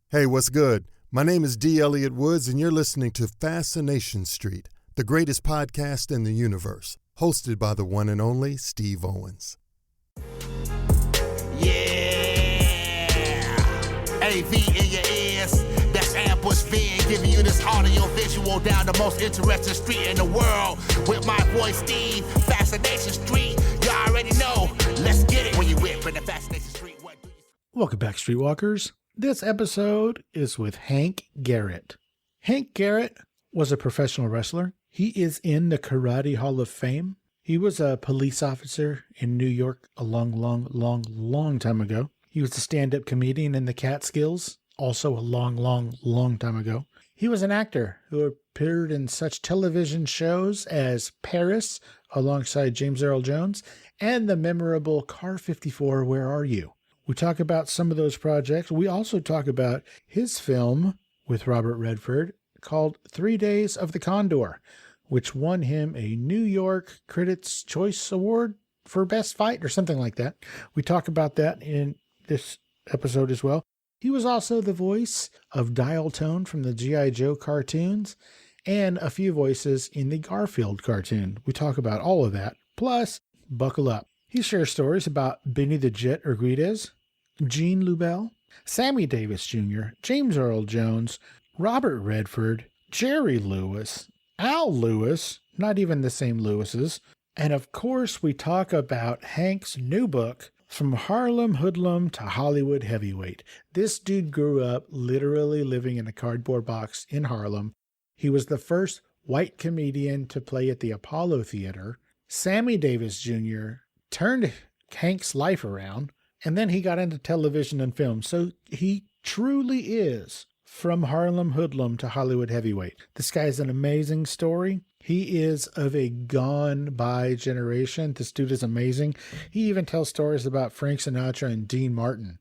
Hey, what's good? My name is D. Elliott Woods, and you're listening to Fascination Street, the greatest podcast in the universe, hosted by the one and only Steve Owens. Yeah, AV in your ears. That's Ambush V giving you this audio visual down the most interesting street in the world with my boy Steve. Fascination Street, you already know. Let's get it when you whip in the Fascination Street. What do you... Welcome back, Streetwalkers. This episode is with Hank Garrett. Hank Garrett was a professional wrestler. He is in the Karate Hall of Fame. He was a police officer in New York a long time ago. He was a stand-up comedian in the Catskills, also a long time ago. He was an actor who appeared in such television shows as Paris alongside James Earl Jones and the memorable Car 54, Where Are You? We talk about some of those projects. We also talk about his film with Robert Redford called 3 Days of the Condor, which won him a New York Critics' Choice Award for Best Fight or something like that. We talk about that in this episode as well. He was also the voice of Dial Tone from the G.I.Joe cartoons and a few voices in the Garfield cartoon. We talk about all of that. Plus, buckle up. He shares stories about Benny the Jet Urquidez, Gene Lubell, Sammy Davis Jr., James Earl Jones, Robert Redford, Jerry Lewis, Al Lewis, not even the same Lewises, and of course we talk about Hank's new book, From Harlem Hoodlum to Hollywood Heavyweight. This dude grew up literally living in a cardboard box in Harlem. He was the first white comedian to play at the Apollo Theater. Sammy Davis Jr. turned Hank's life around, and then he got into television and film. So he truly is from Harlem Hoodlum to Hollywood Heavyweight. This guy is an amazing story. He is of a gone-by generation. This dude is amazing. He even tells stories about Frank Sinatra and Dean Martin,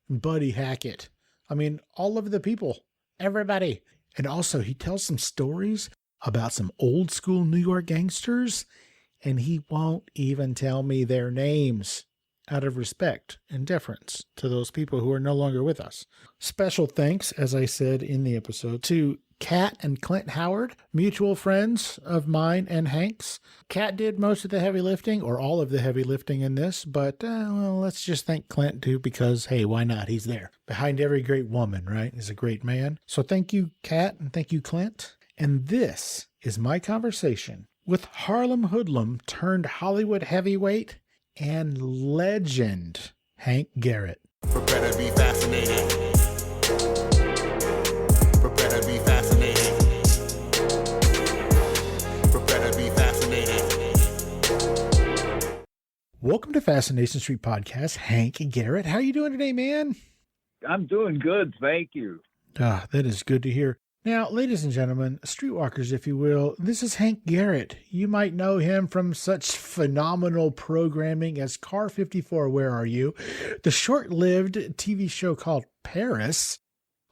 and Buddy Hackett. I mean, all of the people, everybody. And also, he tells some stories about some old-school New York gangsters, and he won't even tell me their names out of respect and deference to those people who are no longer with us. Special thanks, as I said in the episode, to Kat and Clint Howard, mutual friends of mine and Hank's. Kat did most of the heavy lifting, or all of the heavy lifting in this, but well, let's just thank Clint too, because, hey, why not? He's there. Behind every great woman, right, is a great man. So thank you, Kat, and thank you, Clint. And this is my conversation with Harlem Hoodlum turned Hollywood heavyweight and legend, Hank Garrett. Prepare to be fascinated. Prepare to be fascinated. Prepare to be fascinated. Welcome to Fascination Street Podcast, Hank Garrett. How are you doing today, man? I'm doing good, thank you. Ah, that is good to hear. Now, ladies and gentlemen, streetwalkers, if you will, this is Hank Garrett. You might know him from such phenomenal programming as Car 54, Where Are You? The short-lived TV show called Paris,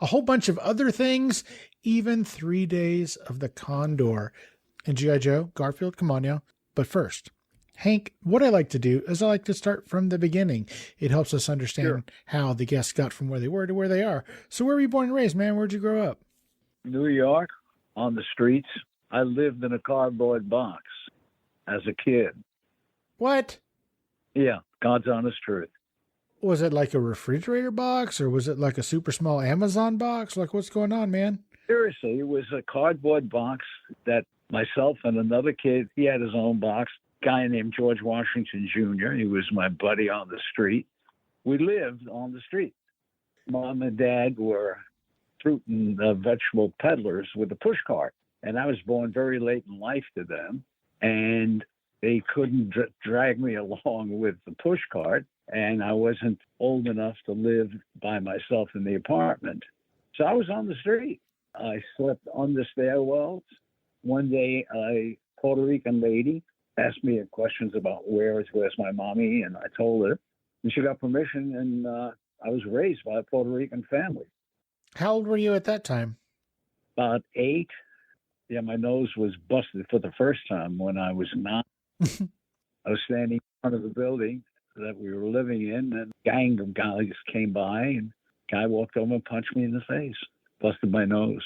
a whole bunch of other things, even 3 Days of the Condor. And G.I.Joe, Garfield, come on now. But first, Hank, what I like to do is I like to start from the beginning. It helps us understand how the guests got from where they were to where they are. So where were you born and raised, man? Where'd you grow up? New York, on the streets. I lived in a cardboard box as a kid. What? Yeah, God's honest truth. Was it like a refrigerator box, or was it like a super small Amazon box? Like, what's going on, man? Seriously, it was a cardboard box that myself and another kid, he had his own box, guy named George Washington Jr. He was my buddy on the street. We lived on the street. Mom and Dad were fruit and vegetable peddlers with a push cart. And I was born very late in life to them. And they couldn't drag me along with the push cart. And I wasn't old enough to live by myself in the apartment. So I was on the street. I slept on the stairwells. One day, a Puerto Rican lady asked me questions about where's my mommy, and I told her. And she got permission, and I was raised by a Puerto Rican family. How old were you at that time? About 8. Yeah, my nose was busted for the first time when I was 9. I was standing in front of the building that we were living in, and a gang of guys came by and Guy walked over and punched me in the face, busted my nose.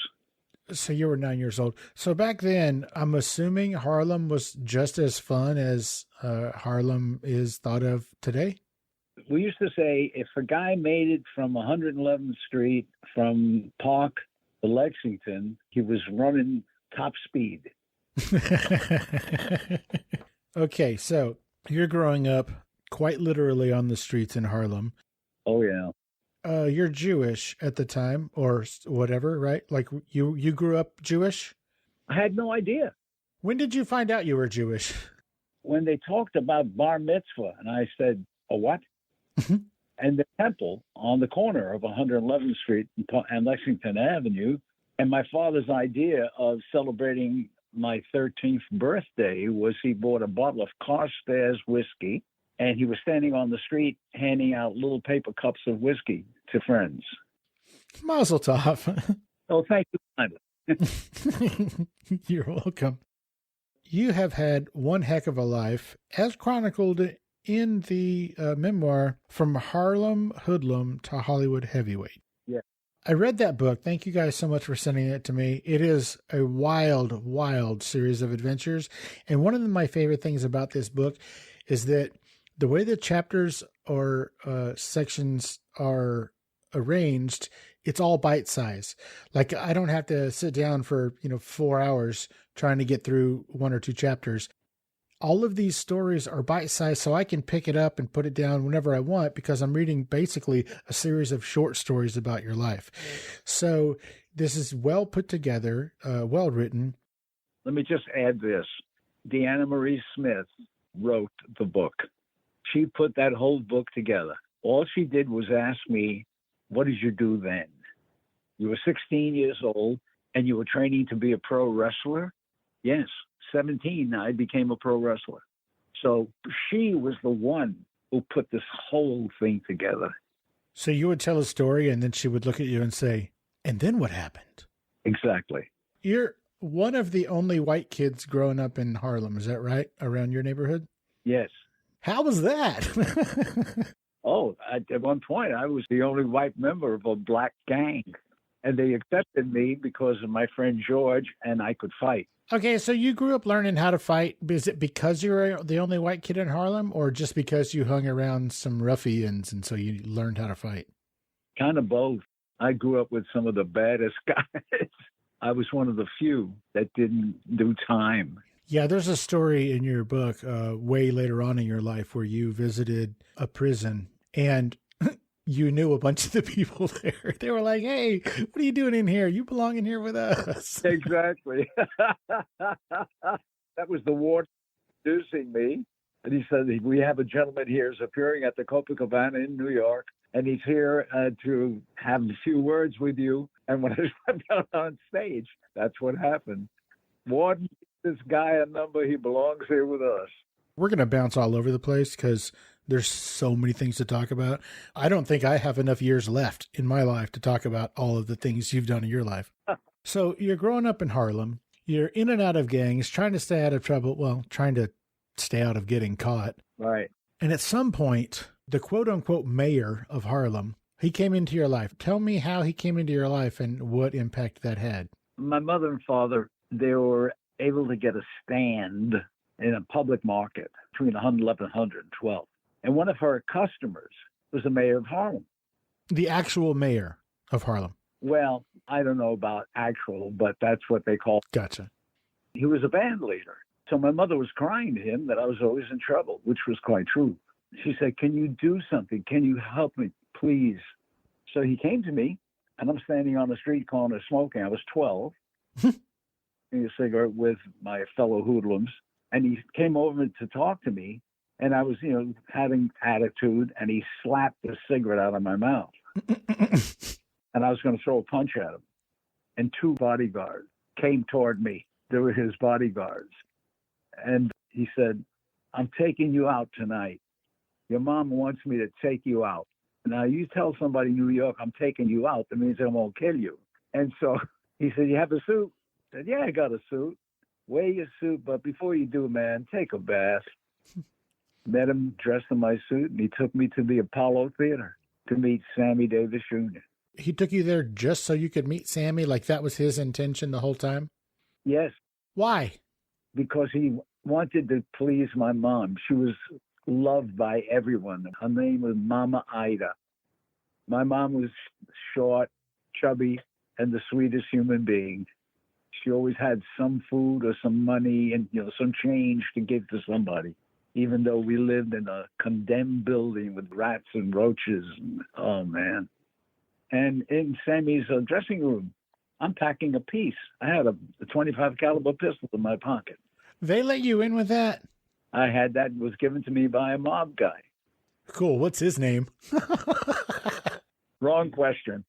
So you were 9 years old. So back then, I'm assuming Harlem was just as fun as Harlem is thought of today? We used to say if a guy made it from 111th Street from Park to Lexington, he was running top speed. Okay, so you're growing up quite literally on the streets in Harlem. Oh, yeah. You're Jewish at the time or whatever, right? Like you grew up Jewish? I had no idea. When did you find out you were Jewish? When they talked about bar mitzvah, and I said, a what? And the temple on the corner of 111th Street and Lexington Avenue. And my father's idea of celebrating my 13th birthday was he bought a bottle of Carstairs whiskey, and he was standing on the street handing out little paper cups of whiskey to friends. Mazel tov. Oh, thank you. You're welcome. You have had one heck of a life, as chronicled in the memoir From Harlem Hoodlum to Hollywood Heavyweight. Yeah. I read that book. Thank you guys so much for sending it to me. It is a wild, wild series of adventures. And one of my favorite things about this book is that the way the chapters or sections are arranged, it's all bite size. Like I don't have to sit down for, 4 hours trying to get through 1 or 2 chapters. All of these stories are bite size, so I can pick it up and put it down whenever I want because I'm reading basically a series of short stories about your life. So this is well put together, well written. Let me just add this. Deanna Marie Smith wrote the book. She put that whole book together. All she did was ask me, what did you do then? You were 16 years old and you were training to be a pro wrestler? Yes, 17, I became a pro wrestler. So she was the one who put this whole thing together. So you would tell a story and then she would look at you and say, and then what happened? Exactly. You're one of the only white kids growing up in Harlem, is that right? Around your neighborhood? Yes. How was that? Oh, at one point, I was the only white member of a black gang. And they accepted me because of my friend George, and I could fight. Okay, so you grew up learning how to fight. Is it because you were the only white kid in Harlem, or just because you hung around some ruffians and so you learned how to fight? Kind of both. I grew up with some of the baddest guys. I was one of the few that didn't do time. Yeah, there's a story in your book way later on in your life where you visited a prison and you knew a bunch of the people there. They were like, hey, what are you doing in here? You belong in here with us. Exactly. That was the warden introducing me. And he said, we have a gentleman here who's appearing at the Copacabana in New York, and he's here to have a few words with you. And when I stepped out on stage, that's what happened. Warden, this guy a number, he belongs here with us. We're going to bounce all over the place because there's so many things to talk about. I don't think I have enough years left in my life to talk about all of the things you've done in your life. So you're growing up in Harlem. You're in and out of gangs, trying to stay out of trouble. Well, trying to stay out of getting caught. Right. And at some point, the quote unquote mayor of Harlem, he came into your life. Tell me how he came into your life and what impact that had. My mother and father, they were able to get a stand in a public market between 111 and 112. And one of her customers was the mayor of Harlem. The actual mayor of Harlem. Well, I don't know about actual, but that's what they call. Gotcha. He was a band leader. So my mother was crying to him that I was always in trouble, which was quite true. She said, can you do something? Can you help me, please? So he came to me, and I'm standing on the street corner smoking. I was 12, having a cigarette with my fellow hoodlums. And he came over to talk to me. And I was, having attitude, and he slapped the cigarette out of my mouth. And I was going to throw a punch at him. And 2 bodyguards came toward me. They were his bodyguards. And he said, I'm taking you out tonight. Your mom wants me to take you out. Now, you tell somebody in New York, I'm taking you out, that means I'm going to kill you. And so he said, you have a suit? I said, yeah, I got a suit. Wear your suit, but before you do, man, take a bath. Met him dressed in my suit, and he took me to the Apollo Theater to meet Sammy Davis Jr. he took you there just so you could meet Sammy? Like that was his intention the whole time? Yes, Why? because he wanted to please my mom. She was loved by everyone. Her name was Mama Ida. My mom was short, chubby, and the sweetest human being. She always had some food or some money and some change to give to somebody, even though we lived in a condemned building with rats and roaches. Oh, man. And in Sammy's dressing room, I'm packing a piece. I had a 25 caliber pistol in my pocket. They let you in with that? I had that. It was given to me by a mob guy. Cool. What's his name? Wrong question.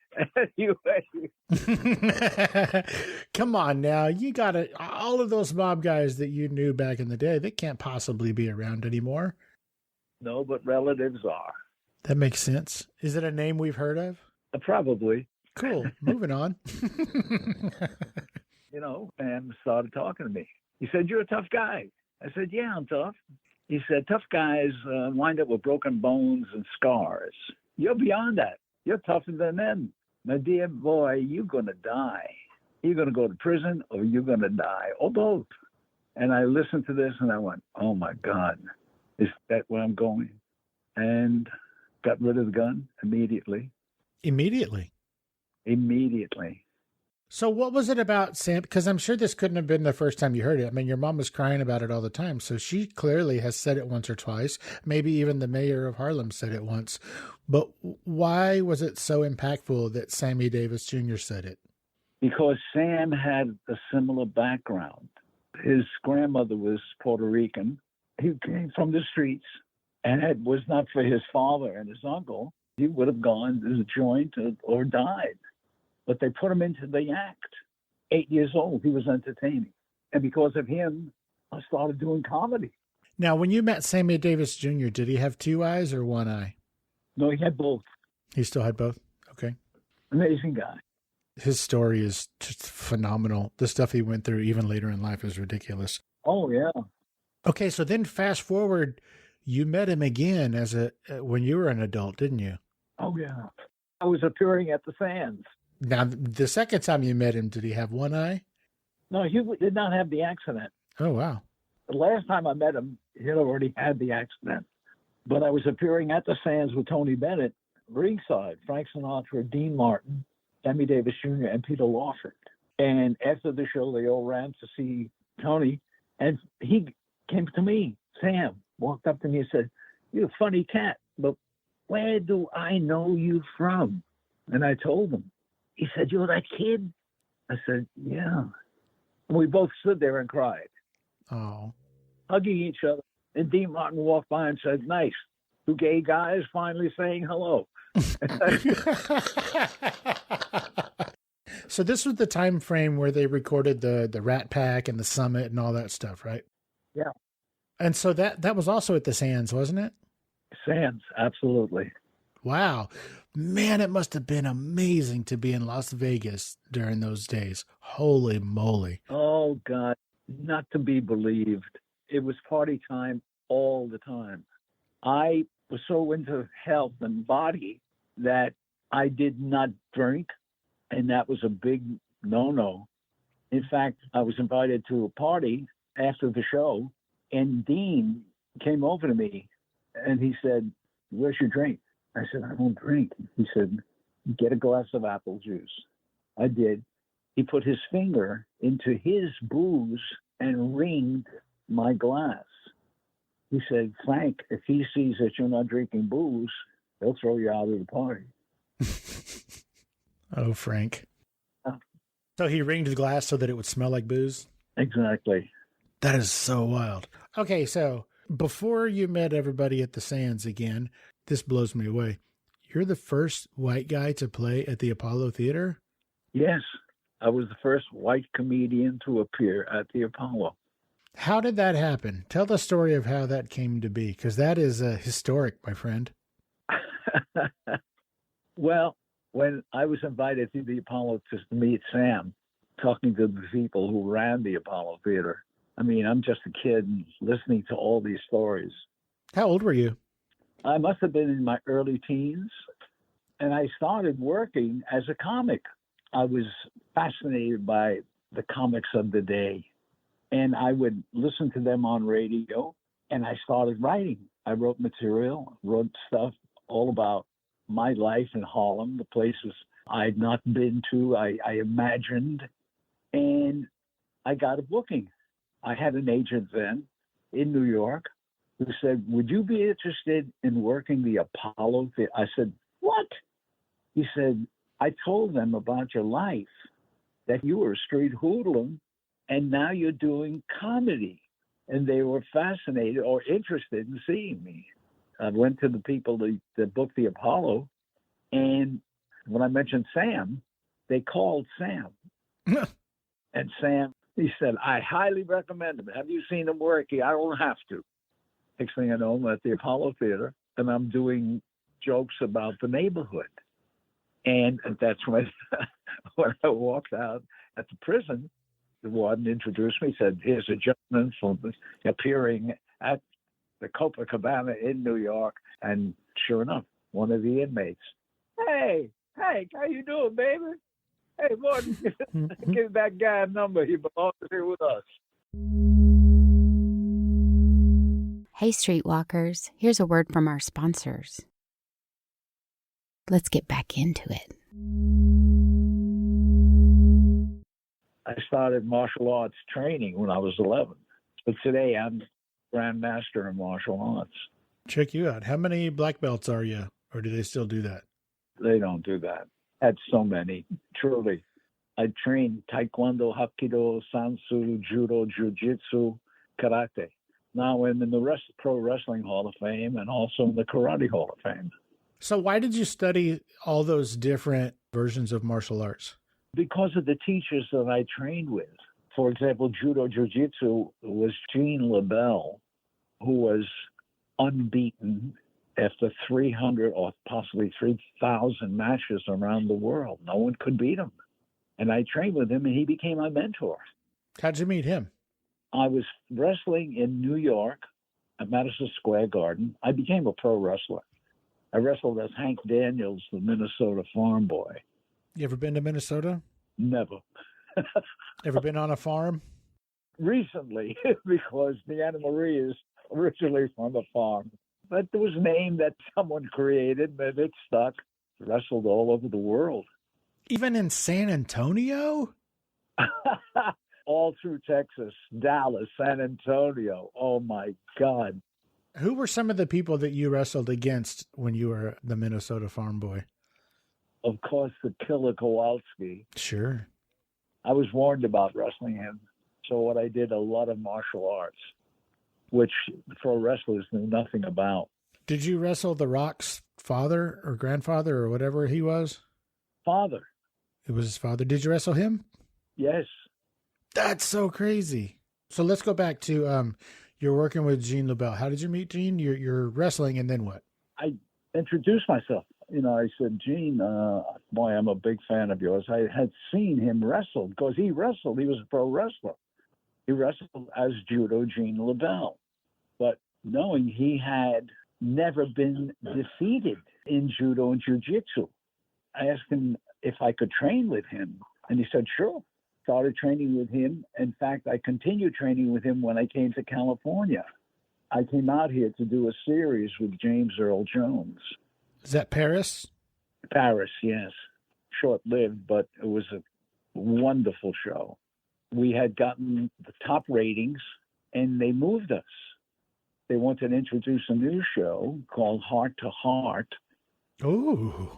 Come on now. You got it. All of those mob guys that you knew back in the day, they can't possibly be around anymore. No, but relatives are. That makes sense. Is it a name we've heard of? Probably. Cool. Moving on. And started talking to me. He said, "You're a tough guy." I said, "Yeah, I'm tough." He said, "Tough guys wind up with broken bones and scars. You're beyond that. You're tougher than them. My dear boy, you're going to die. You're going to go to prison or you're going to die, or both." And I listened to this and I went, oh, my God, is that where I'm going? And got rid of the gun immediately. Immediately? Immediately. So what was it about Sam? Because I'm sure this couldn't have been the first time you heard it. I mean, your mom was crying about it all the time. So she clearly has said it once or twice. Maybe even the mayor of Harlem said it once. But why was it so impactful that Sammy Davis Jr. said it? Because Sam had a similar background. His grandmother was Puerto Rican. He came from the streets, and it was not for his father and his uncle. He would have gone to the joint or died. But they put him into the act. 8 years old, he was entertaining. And because of him, I started doing comedy. Now, when you met Sammy Davis Jr., did he have two eyes or one eye? No, he had both. He still had both? Okay. Amazing guy. His story is just phenomenal. The stuff he went through even later in life is ridiculous. Oh, yeah. Okay, so then fast forward, you met him again when you were an adult, didn't you? Oh, yeah. I was appearing at the Sands. Now, the second time you met him, did he have one eye? No, he did not have the accident. Oh, wow. The last time I met him, he had already had the accident. But I was appearing at the Sands with Tony Bennett, ringside, Frank Sinatra, Dean Martin, Sammy Davis Jr., and Peter Lawford. And after the show, they all ran to see Tony. And he came to me, Sam, walked up to me and said, "You're a funny cat, but where do I know you from?" And I told him. He said, "You're that kid?" I said, "Yeah." And we both stood there and cried. Oh. Hugging each other. And Dean Martin walked by and said, "Nice. Two gay guys finally saying hello." So this was the time frame where they recorded the Rat Pack and the Summit and all that stuff, right? Yeah. And so that was also at the Sands, wasn't it? Sands, absolutely. Wow. Man, it must have been amazing to be in Las Vegas during those days. Holy moly. Oh, God. Not to be believed. It was party time all the time. I was so into health and body that I did not drink, and that was a big no-no. In fact, I was invited to a party after the show, and Dean came over to me, and he said, "Where's your drink?" I said, "I don't drink." He said, "Get a glass of apple juice." I did. He put his finger into his booze and ringed my glass. He said, "Frank, if he sees that you're not drinking booze, he'll throw you out of the party." Oh, Frank. So he ringed the glass so that it would smell like booze? Exactly. That is so wild. Okay, so before you met everybody at the Sands again, this blows me away. You're the first white guy to play at the Apollo Theater? Yes. I was the first white comedian to appear at the Apollo. How did that happen? Tell the story of how that came to be, because that is historic, my friend. Well, when I was invited to the Apollo to meet Sam, talking to the people who ran the Apollo Theater, I mean, I'm just a kid listening to all these stories. How old were you? I must have been in my early teens. And I started working as a comic. I was fascinated by the comics of the day. And I would listen to them on radio, and I started writing. I wrote material, wrote stuff all about my life in Harlem, the places I'd not been to, I imagined. And I got a booking. I had an agent then in New York who said, would you be interested in working the Apollo Theater? I said, what? He said, I told them about your life, that you were a street hoodlum, and now you're doing comedy. And they were fascinated or interested in seeing me. I went to the people that booked the Apollo, and when I mentioned Sam, they called Sam. And Sam, he said, I highly recommend him. Have you seen him work? I don't have to. Next thing I know, I'm at the Apollo Theater, and I'm doing jokes about the neighborhood. And that's when I walked out at the prison, the warden introduced me, said, here's a gentleman appearing at the Copacabana in New York. And sure enough, one of the inmates, hey, Hank, how you doing, baby? Hey, Warden, give that guy a number. He belongs here with us. Hey, Streetwalkers, here's a word from our sponsors. Let's get back into it. I started martial arts training when I was 11. But today I'm Grandmaster in martial arts. Check you out. How many black belts are you? Or do they still do that? They don't do that. Had so many, truly. I trained Taekwondo, Hapkido, Sansu, Judo, Jiu-Jitsu, Karate. Now I'm in the Pro Wrestling Hall of Fame and also in the Karate Hall of Fame. So why did you study all those different versions of martial arts? Because of the teachers that I trained with. For example, Judo Jiu-Jitsu was Gene LaBelle, who was unbeaten after 300 or possibly 3,000 matches around the world. No one could beat him. And I trained with him, and he became my mentor. How'd you meet him? I was wrestling in New York at Madison Square Garden. I became a pro wrestler. I wrestled as Hank Daniels, the Minnesota farm boy. You ever been to Minnesota? Never. Ever been on a farm? Recently, because the Anna Marie is originally from a farm. But there was a name that someone created, and it stuck. Wrestled all over the world. Even in San Antonio? All through Texas, Dallas, San Antonio. Oh, my God. Who were some of the people that you wrestled against when you were the Minnesota farm boy? Of course, the Killer Kowalski. Sure. I was warned about wrestling him. So what I did, a lot of martial arts, which pro wrestlers knew nothing about. Did you wrestle The Rock's father or grandfather or whatever he was? Father. It was his father. Did you wrestle him? Yes. That's so crazy. So let's go back to you're working with Gene LaBelle. How did you meet Gene? You're wrestling, and then what? I introduced myself. I said, Gene, boy, I'm a big fan of yours. I had seen him wrestle because he wrestled. He was a pro wrestler. He wrestled as Judo Gene LaBelle. But knowing he had never been defeated in Judo and Jiu-Jitsu, I asked him if I could train with him. And he said, sure. Started training with him. In fact, I continued training with him when I came to California. I came out here to do a series with James Earl Jones. Is that Paris? Paris, yes. Short-lived, but it was a wonderful show. We had gotten the top ratings, and they moved us. They wanted to introduce a new show called Heart to Heart. Ooh.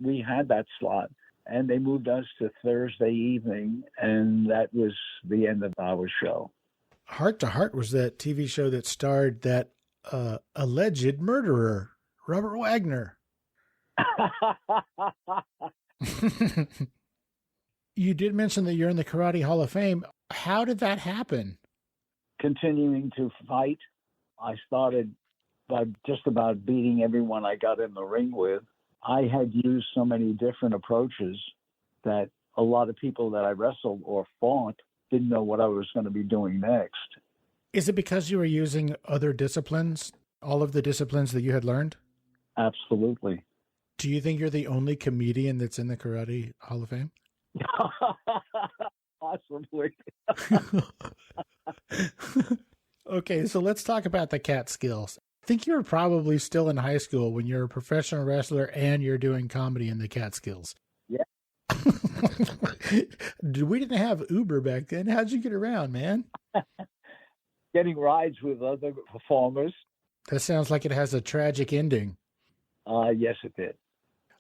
We had that slot, and they moved us to Thursday evening, and that was the end of our show. Heart to Heart was that TV show that starred that alleged murderer, Robert Wagner. You did mention that you're in the Karate Hall of Fame. How did that happen? Continuing to fight. I started by just about beating everyone I got in the ring with. I had used so many different approaches that a lot of people that I wrestled or fought didn't know what I was going to be doing next. Is it because you were using other disciplines, all of the disciplines that you had learned? Absolutely. Do you think you're the only comedian that's in the Karate Hall of Fame? Possibly. Okay, so let's talk about the cat skills. I think you were probably still in high school when you're a professional wrestler and you're doing comedy in the Catskills. Yeah. We didn't have Uber back then. How'd you get around, man? Getting rides with other performers. That sounds like it has a tragic ending. Yes, it did.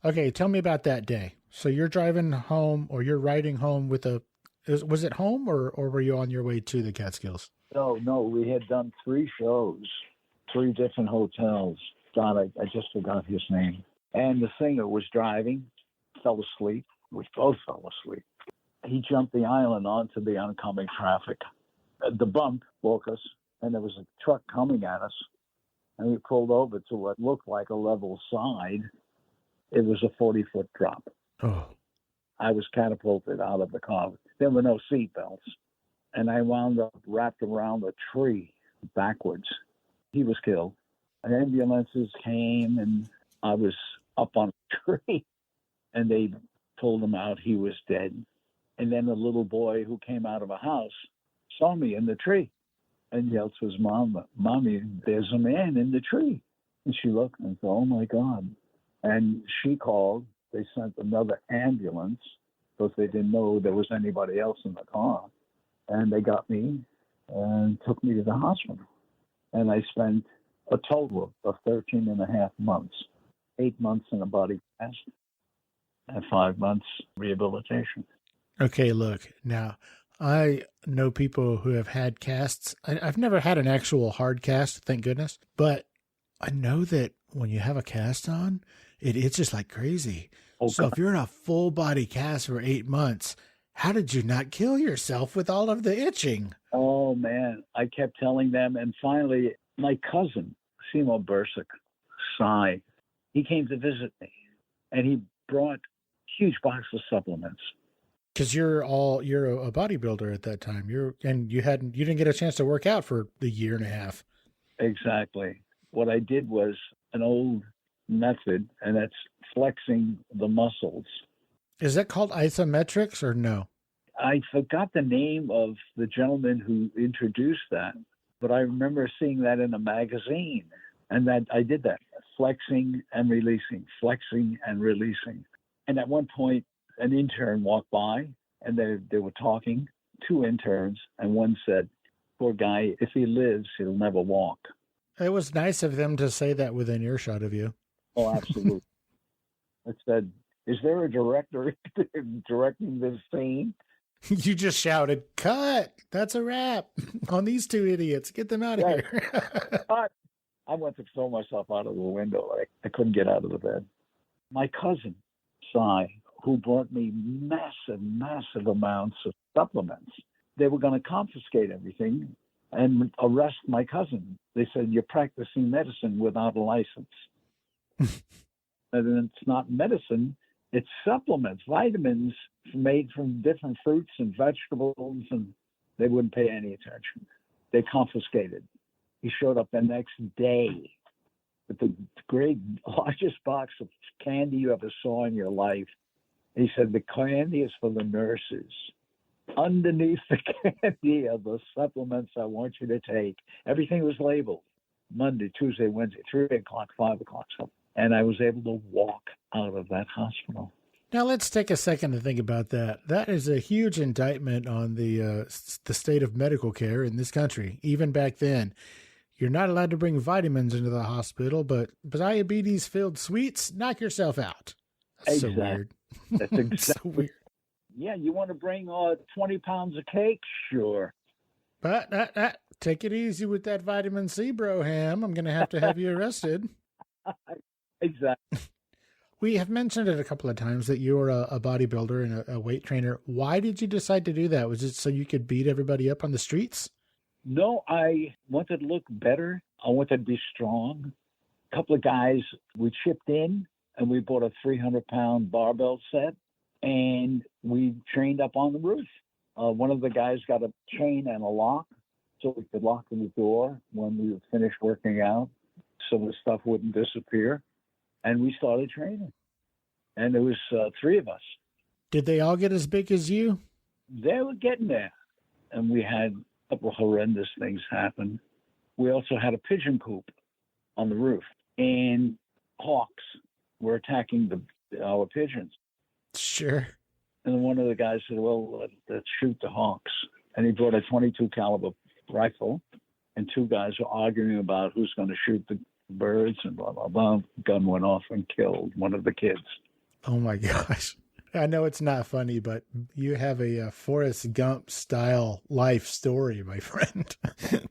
Okay, tell me about that day. So you're driving home or you're riding home with was it home or were you on your way to the Catskills? No, we had done 3 shows, 3 different hotels. God, I just forgot his name. And the singer was driving, fell asleep. We both fell asleep. He jumped the island onto the oncoming traffic. The bump woke us, and there was a truck coming at us. And we pulled over to what looked like a level side. It was a 40-foot drop. Oh. I was catapulted out of the car. There were no seat belts. And I wound up wrapped around a tree backwards. He was killed. Ambulances came, and I was up on a tree. And they pulled him out. He was dead. And then a little boy who came out of a house saw me in the tree and yelled to his mom, "Mommy, there's a man in the tree." And she looked and said, "Oh, my God." And she called. They sent another ambulance because they didn't know there was anybody else in the car. And they got me and took me to the hospital. And I spent a total of 13 and a half months, 8 months in a body cast and 5 months rehabilitation. Okay, look, now I know people who have had casts. I've never had an actual hard cast, thank goodness. But I know that when you have a cast on, it itches like crazy. Oh, so God. if you're in a full body cast for 8 months, how did you not kill yourself with all of the itching? Oh, man. I kept telling them. And finally, my cousin, Seymour Bursick, Cy, he came to visit me. And he brought huge box of supplements. Because you're a bodybuilder at that time. You didn't get a chance to work out for a year and a half. Exactly. What I did was an old method, and that's flexing the muscles. Is that called isometrics or no? I forgot the name of the gentleman who introduced that, but I remember seeing that in a magazine, and that I did that, flexing and releasing. And at one point, an intern walked by, and they were talking, 2 interns, and one said, "Poor guy, if he lives, he'll never walk." It was nice of them to say that within earshot of you. Oh, absolutely. I said, "Is there a director directing this scene?" You just shouted, "Cut! That's a wrap on these 2 idiots. Get them out of here." But I went to throw myself out of the window. I couldn't get out of the bed. My cousin, Cy, who brought me massive amounts of supplements, they were going to confiscate everything and arrest my cousin. They said, "You're practicing medicine without a license." And it's not medicine, it's supplements, vitamins made from different fruits and vegetables, and they wouldn't pay any attention. They confiscated. He showed up the next day with the largest box of candy you ever saw in your life. He said, "The candy is for the nurses. Underneath the candy are the supplements I want you to take." Everything was labeled. Monday, Tuesday, Wednesday, 3 o'clock, 5 o'clock. And I was able to walk out of that hospital. Now let's take a second to think about that. That is a huge indictment on the state of medical care in this country. Even back then, you're not allowed to bring vitamins into the hospital, but diabetes-filled sweets, knock yourself out. That's Exactly. so weird. That's exactly. So weird. Yeah, you want to bring 20 pounds of cake? Sure. But take it easy with that vitamin C, Broham. I'm going to have you arrested. Exactly. We have mentioned it a couple of times that you were a bodybuilder and a weight trainer. Why did you decide to do that? Was it so you could beat everybody up on the streets? No, I wanted to look better. I wanted to be strong. A couple of guys, we chipped in and we bought a 300-pound barbell set, and we trained up on the roof. One of the guys got a chain and a lock so we could lock the door when we would finish working out so the stuff wouldn't disappear. And we started training. And there was 3 of us. Did they all get as big as you? They were getting there. And we had a couple of horrendous things happen. We also had a pigeon coop on the roof. And hawks were attacking our pigeons. Sure. And one of the guys said, well, let's shoot the hawks. And he brought a .22 caliber rifle. And 2 guys were arguing about who's going to shoot the birds and blah, blah, blah. Gun went off and killed one of the kids. Oh, my gosh. I know it's not funny, but you have a Forrest Gump-style life story, my friend. It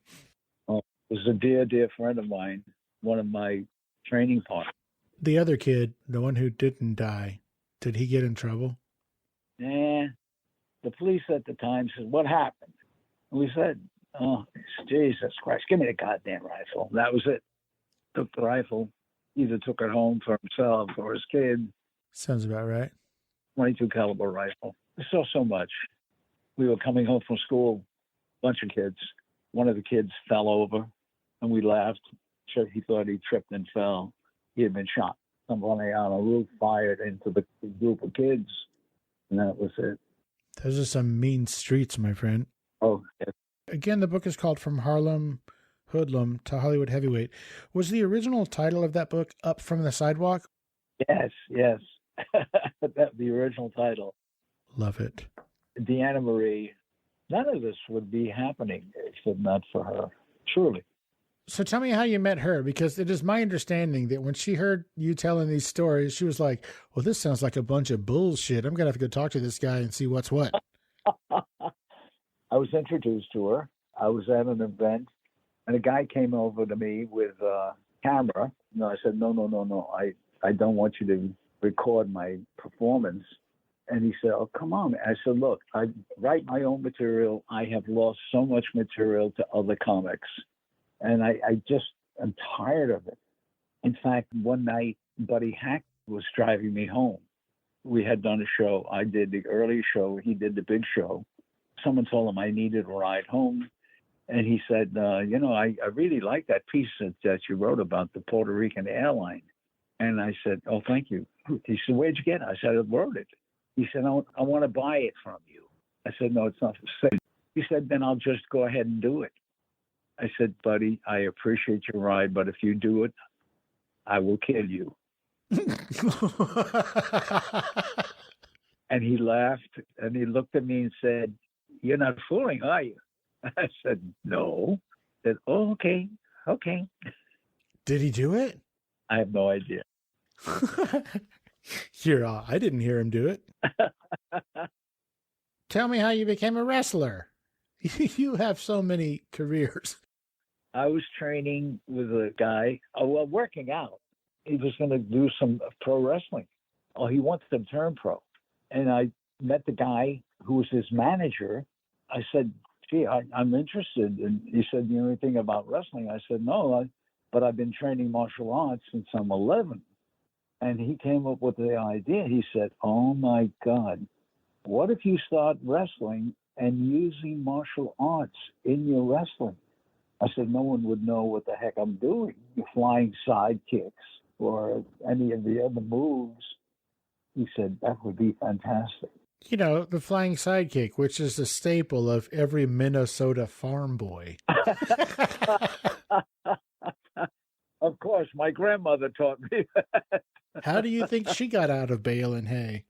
was a dear, dear friend of mine, one of my training partners. The other kid, the one who didn't die, did he get in trouble? The police at the time said, what happened? And we said, oh, Jesus Christ, give me the goddamn rifle. That was it. Took the rifle, either took it home for himself or his kid. Sounds about right. .22 caliber rifle. We saw so much. We were coming home from school, bunch of kids. One of the kids fell over, and we laughed. He thought he tripped and fell. He had been shot. Somebody on a roof fired into the group of kids, and that was it. Those are some mean streets, my friend. Oh, yes. Again, the book is called From Harlem Hoodlum to Hollywood Heavyweight. Was the original title of that book Up From the Sidewalk? Yes. That's the original title. Love it. Deanna Marie, none of this would be happening if not for her, truly. So tell me how you met her, because it is my understanding that when she heard you telling these stories, she was like, well, this sounds like a bunch of bullshit. I'm going to have to go talk to this guy and see what's what. I was introduced to her. I was at an event, and a guy came over to me with a camera. I said, no. I don't want you to record my performance. And he said, oh, come on. I said, look, I write my own material. I have lost so much material to other comics. And I just am tired of it. In fact, one night, Buddy Hackett was driving me home. We had done a show. I did the early show. He did the big show. Someone told him I needed a ride home. And he said, I really like that piece that you wrote about the Puerto Rican airline. And I said, oh, thank you. He said, where'd you get it? I said, I wrote it. He said, I want to buy it from you. I said, no, it's not for sale. He said, then I'll just go ahead and do it. I said, buddy, I appreciate your ride, but if you do it, I will kill you. And he laughed, and he looked at me and said, you're not fooling, are you? I said, no. He said, oh, okay. Did he do it? I have no idea. I didn't hear him do it. Tell me how you became a wrestler. You have so many careers. I was training with a guy, working out. He was going to do some pro wrestling. Oh, he wanted to turn pro. And I met the guy who was his manager. I said, gee, I'm interested. And he said, you know anything about wrestling? I said, no, but I've been training martial arts since I'm 11. And he came up with the idea. He said, oh, my God, what if you start wrestling and using martial arts in your wrestling? I said, no one would know what the heck I'm doing. Flying side kicks or any of the other moves. He said, that would be fantastic. The flying sidekick, which is a staple of every Minnesota farm boy. Of course, my grandmother taught me that. How do you think she got out of baling hay?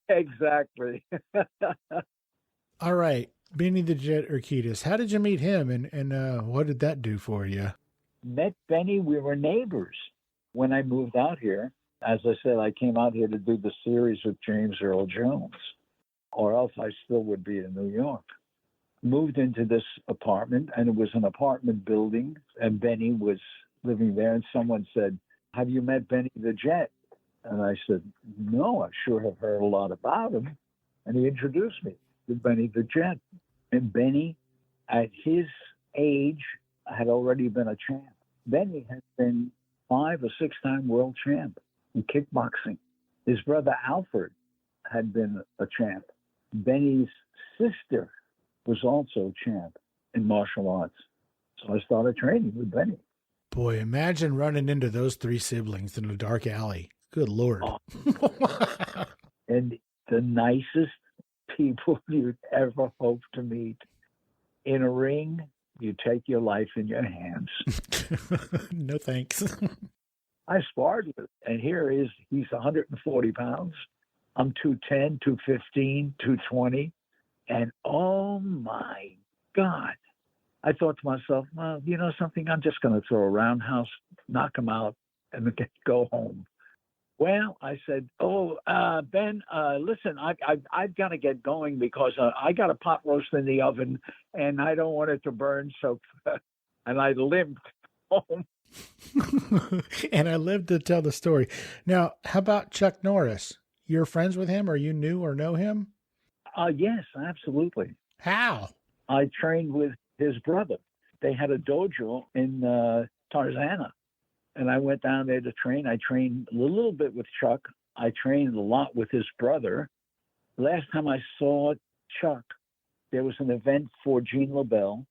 Exactly. All right. Benny the Jet Urquidez. How did you meet him, and what did that do for you? Met Benny. We were neighbors when I moved out here. As I said, I came out here to do the series with James Earl Jones, or else I still would be in New York. Moved into this apartment, and it was an apartment building, and Benny was living there, and someone said, have you met Benny the Jet? And I said, no, I sure have heard a lot about him. And he introduced me to Benny the Jet. And Benny, at his age, had already been a champ. Benny had been 5 or 6-time world champ in kickboxing. His brother Alfred had been a champ. Benny's sister was also a champ in martial arts. So I started training with Benny. Boy, imagine running into those 3 siblings in a dark alley. Good Lord. Oh. And the nicest people you'd ever hope to meet. In a ring, you take your life in your hands. No thanks. I sparred with him, and here he's 140 pounds. I'm 210, 215, 220. And oh my God. I thought to myself, well, you know something? I'm just going to throw a roundhouse, knock him out, and go home. Well, I said, Ben, listen, I've got to get going because I got a pot roast in the oven, and I don't want it to burn. So, and I limped home. And I lived to tell the story. Now, how about Chuck Norris? You're friends with him, or you knew or know him? Yes, absolutely. How? I trained with his brother. They had a dojo in Tarzana, and I went down there to train. I trained a little bit with Chuck. I trained a lot with his brother. Last time I saw Chuck, there was an event for Gene LaBelle.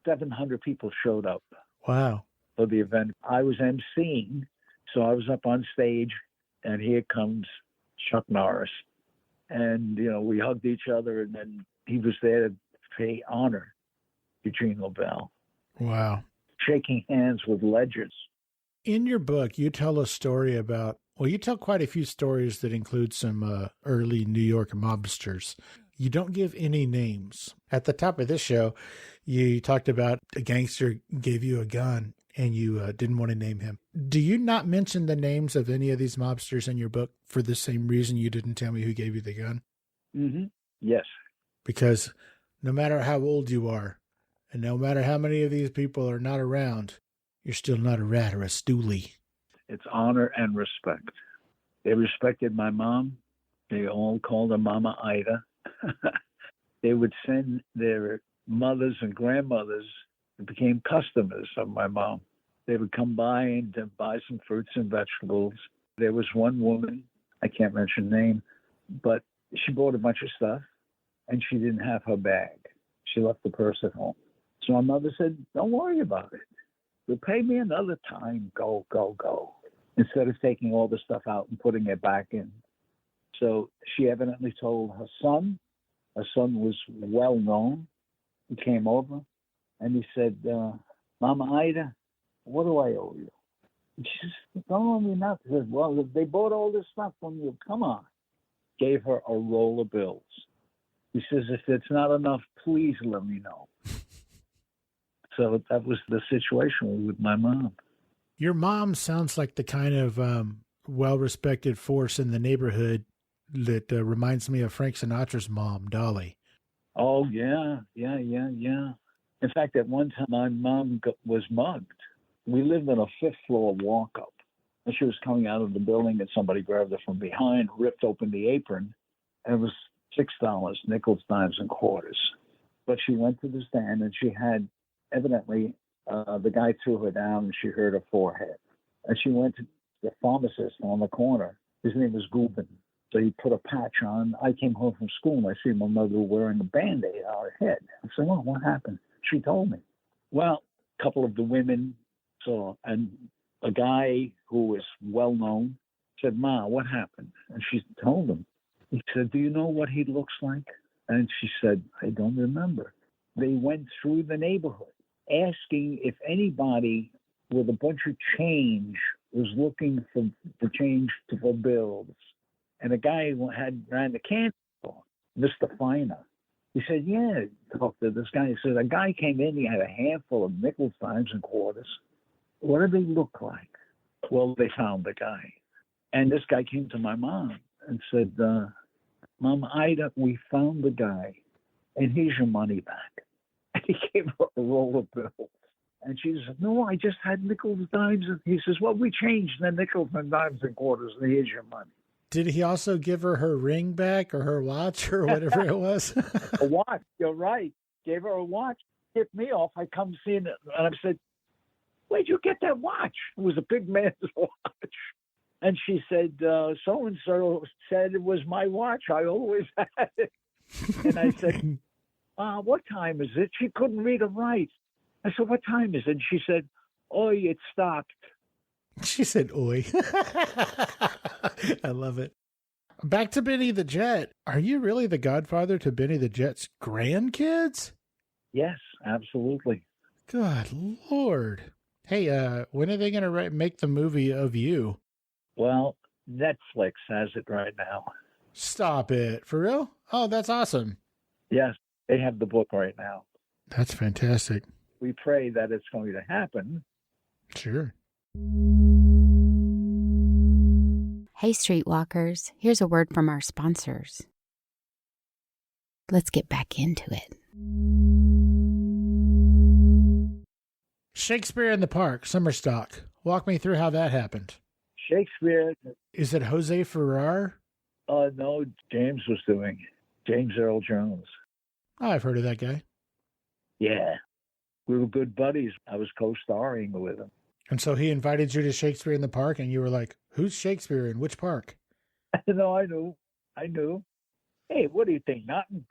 700 people showed up. Wow. For the event. I was emceeing, so I was up on stage, and here comes Chuck Norris. And, you know, we hugged each other, and then he was there to pay honor to Gene LaBelle. Wow. Shaking hands with legends. In your book, you tell a story about, well, you tell quite a few stories that include some early New York mobsters. You don't give any names. At the top of this show, you talked about a gangster gave you a gun and you didn't want to name him. Do you not mention the names of any of these mobsters in your book for the same reason you didn't tell me who gave you the gun? Mm-hmm. Yes. Because no matter how old you are, and no matter how many of these people are not around, you're still not a rat or a stoolie. It's honor and respect. They respected my mom. They all called her Mama Ida. They would send their mothers and grandmothers who became customers of my mom. They would come by and buy some fruits and vegetables. There was one woman, I can't mention her name, but she bought a bunch of stuff and she didn't have her bag. She left the purse at home. So my mother said, don't worry about it. You'll pay me another time. Go, go, go. Instead of taking all the stuff out and putting it back in. So she evidently told her son. Her son was well known. He came over and he said, Mama Ida, what do I owe you? And she said, don't owe me nothing. He said, well, they bought all this stuff from you. Come on. Gave her a roll of bills. He says, if it's not enough, please let me know. So that was the situation with my mom. Your mom sounds like the kind of well-respected force in the neighborhood that reminds me of Frank Sinatra's mom, Dolly. Oh, yeah. In fact, at one time, my mom was mugged. We lived in a fifth-floor walk-up. And she was coming out of the building, and somebody grabbed her from behind, ripped open the apron, and it was $6, nickels, dimes, and quarters. But she went to the stand, and she had, evidently, the guy threw her down, and she hurt her forehead. And she went to the pharmacist on the corner. His name was Gubin. So he put a patch on. I came home from school, and I see my mother wearing a Band-Aid on her head. I said, well, what happened? She told me. Well, a couple of the women saw, and a guy who was well-known said, Ma, what happened? And she told him. He said, do you know what he looks like? And she said, I don't remember. They went through the neighborhood asking if anybody with a bunch of change was looking for the change for bills. And a guy who ran the candy store, Mr. Finer. He said, yeah, talked to this guy. He said, a guy came in, he had a handful of nickels, dimes, and quarters. What do they look like? Well, they found the guy. And this guy came to my mom and said, Mom Ida, we found the guy, and here's your money back. And he gave her a roll of bills. And she said, no, I just had nickels, dimes. And he says, well, we changed the nickels and dimes and quarters, and here's your money. Did he also give her ring back or her watch or whatever it was? A watch, you're right. Gave her a watch. Tipped me off. I come seeing it, and I said, where'd you get that watch? It was a big man's watch. And she said, so-and-so said it was my watch. I always had it. And I said, what time is it? She couldn't read or write. I said, what time is it? And she said, oh, it stopped. She said, oi. I love it. Back to Benny the Jet. Are you really the godfather to Benny the Jet's grandkids? Yes, absolutely. Good Lord. Hey, when are they going to make the movie of you? Well, Netflix has it right now. Stop it. For real? Oh, that's awesome. Yes, they have the book right now. That's fantastic. We pray that it's going to happen. Sure. Hey, streetwalkers, here's a word from our sponsors. Let's get back into it. Shakespeare in the Park, summer stock. Walk me through how that happened. Shakespeare. Is it Jose Ferrer? No, James was doing James Earl Jones. Oh, I've heard of that guy. Yeah. We were good buddies. I was co-starring with him. And so he invited you to Shakespeare in the Park, and you were like, who's Shakespeare in which park? No, I knew. Hey, what do you think? Nothing.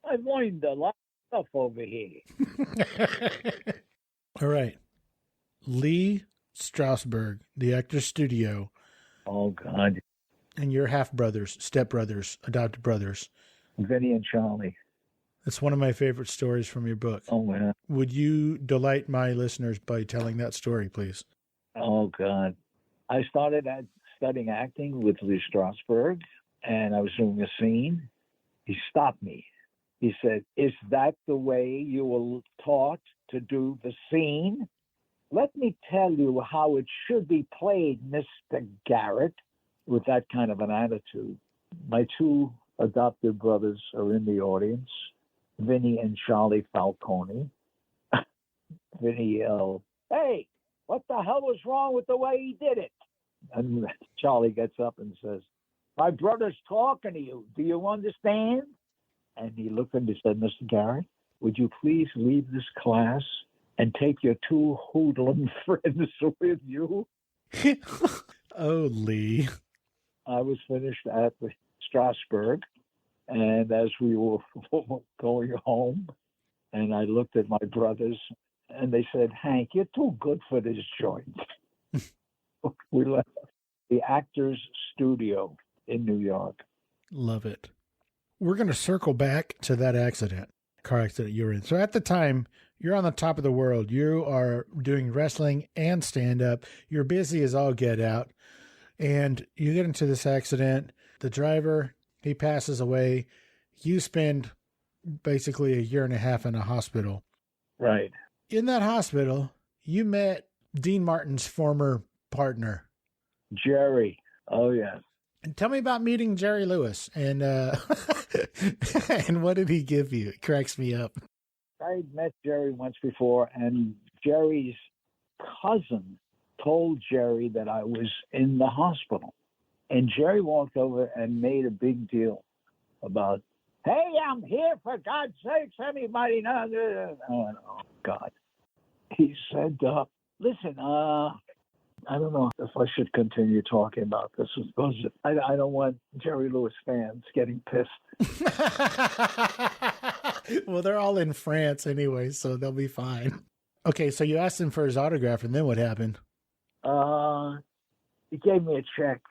I've learned a lot of stuff over here. All right. Lee Strasberg, the Actors Studio. Oh, God. And your half-brothers, step-brothers, adopted brothers. Vinny and Charlie. That's one of my favorite stories from your book. Oh, man. Would you delight my listeners by telling that story, please? Oh, God. I started studying acting with Lee Strasberg, and I was doing a scene. He stopped me. He said, "Is that the way you were taught to do the scene? Let me tell you how it should be played, Mr. Garrett," with that kind of an attitude. My two adopted brothers are in the audience, Vinny and Charlie Falcone. Vinny yelled, "Hey, what the hell was wrong with the way he did it?" And Charlie gets up and says, "My brother's talking to you. Do you understand?" And he looked and he said, "Mr. Garrett, would you please leave this class and take your two hoodlum friends with you?" Oh, Lee. I was finished at the Strasberg, and as we were going home, and I looked at my brothers, and they said, "Hank, you're too good for this joint." We left the Actors Studio in New York. Love it. We're going to circle back to that car accident you were in. So at the time, you're on the top of the world. You are doing wrestling and stand-up. You're busy as all get out. And you get into this accident. The driver, he passes away. You spend basically a year and a half in a hospital. Right. In that hospital, you met Dean Martin's former partner, Jerry. Oh, yes. And tell me about meeting Jerry Lewis and and what did he give you? It cracks me up. I met Jerry once before, and Jerry's cousin told Jerry that I was in the hospital. And Jerry walked over and made a big deal about, "Hey, I'm here, for God's sakes, anybody know?" Oh, God. He said, "Listen, I don't know if I should continue talking about this because I don't want Jerry Lewis fans getting pissed." Well, they're all in France anyway, so they'll be fine. Okay, so you asked him for his autograph, and then what happened? He gave me a check.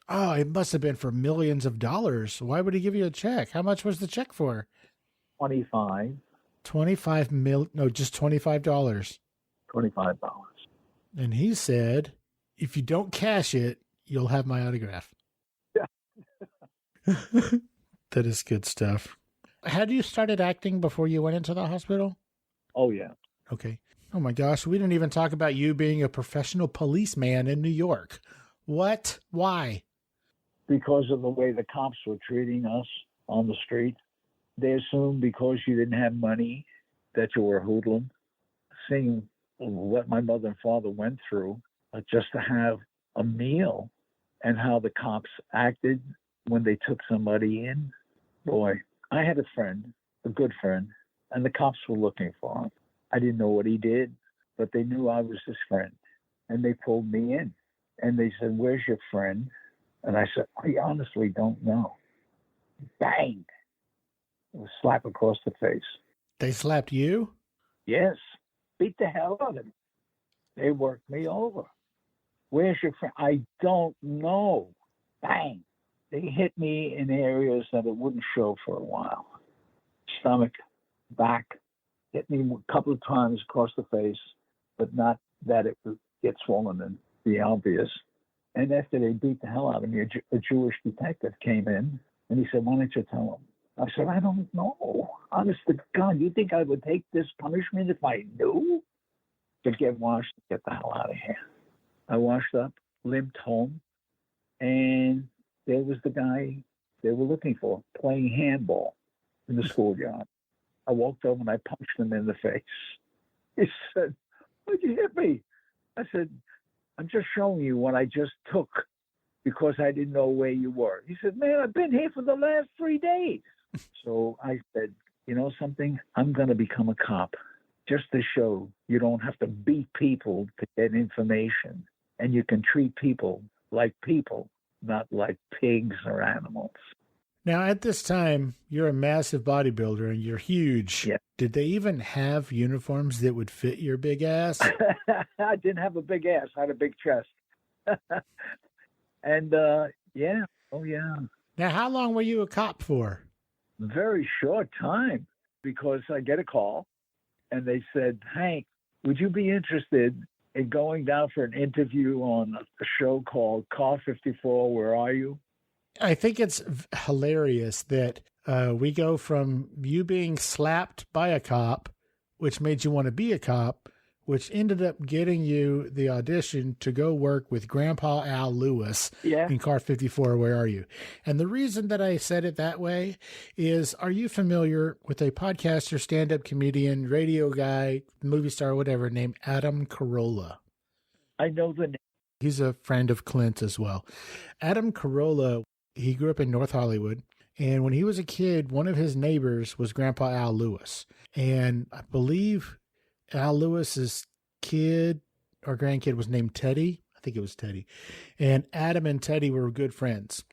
Oh, it must have been for millions of dollars. Why would he give you a check? How much was the check for? 25. 25 mil? No, just $25. $25. And he said, "If you don't cash it, you'll have my autograph." Yeah. That is good stuff. Had you started acting before you went into the hospital? Oh, yeah. Okay. Oh my gosh, we didn't even talk about you being a professional policeman in New York. What? Why? Because of the way the cops were treating us on the street. They assumed because you didn't have money that you were a hoodlum. Seeing what my mother and father went through just to have a meal and how the cops acted when they took somebody in. Boy, I had a friend, a good friend, and the cops were looking for him. I didn't know what he did, but they knew I was his friend. And they pulled me in. And they said, "Where's your friend?" And I said, "I honestly don't know." Bang! It was a slap across the face. They slapped you? Yes. Beat the hell out of him. They worked me over. Where's your friend? I don't know. Bang. They hit me in areas that it wouldn't show for a while. Stomach, back, hit me a couple of times across the face, but not that it would get swollen and be obvious. And after they beat the hell out of me, a Jewish detective came in and he said, "Why don't you tell him?" I said, "I don't know. Honest to God, you think I would take this punishment if I knew?" To get washed, get the hell out of here. I washed up, limped home, and there was the guy they were looking for playing handball in the schoolyard. I walked over and I punched him in the face. He said, "Why'd you hit me?" I said, "I'm just showing you what I just took because I didn't know where you were." He said, "Man, I've been here for the last 3 days." So I said, "You know something? I'm going to become a cop just to show you don't have to beat people to get information, and you can treat people, not like pigs or animals." Now, at this time, you're a massive bodybuilder and you're huge. Yeah. Did they even have uniforms that would fit your big ass? I didn't have a big ass. I had a big chest. And, yeah. Oh, yeah. Now, how long were you a cop for? Very short time, because I get a call and they said, "Hank, would you be interested in going down for an interview on a show called Car 54, Where Are You?" I think it's hilarious that we go from you being slapped by a cop, which made you want to be a cop, which ended up getting you the audition to go work with Grandpa Al Lewis in Car 54, Where Are You? And the reason that I said it that way is, are you familiar with a podcaster, stand-up comedian, radio guy, movie star, whatever, named Adam Carolla? I know the name. He's a friend of Clint's as well. Adam Carolla, he grew up in North Hollywood. And when he was a kid, one of his neighbors was Grandpa Al Lewis. And I believe Al Lewis's kid or grandkid was named Teddy. I think it was Teddy. And Adam and Teddy were good friends.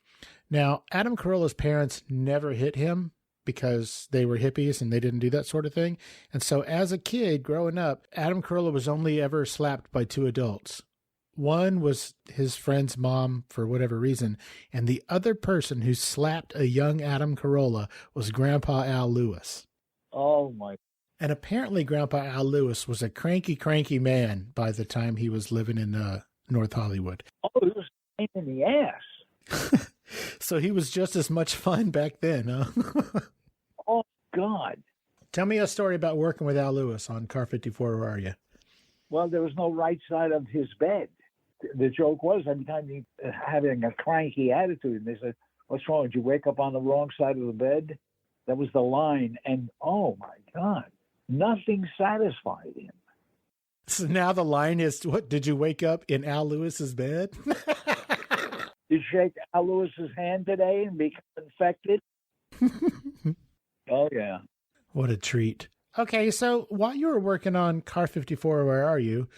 Now, Adam Carolla's parents never hit him because they were hippies and they didn't do that sort of thing. And so as a kid growing up, Adam Carolla was only ever slapped by two adults. One was his friend's mom for whatever reason, and the other person who slapped a young Adam Carolla was Grandpa Al Lewis. Oh, my. And apparently Grandpa Al Lewis was a cranky man by the time he was living in North Hollywood. Oh, it was a pain in the ass. So he was just as much fun back then, huh? Oh, God. Tell me a story about working with Al Lewis on Car 54, Where Are You? Well, there was no right side of his bed. The joke was, every time he having a cranky attitude, and they said, "What's wrong? Did you wake up on the wrong side of the bed?" That was the line. And, oh, my God, nothing satisfied him. So now the line is, what, did you wake up in Al Lewis's bed? Did you shake Al Lewis's hand today and become infected? Oh, yeah. What a treat. Okay, so while you were working on Car 54, Where Are You?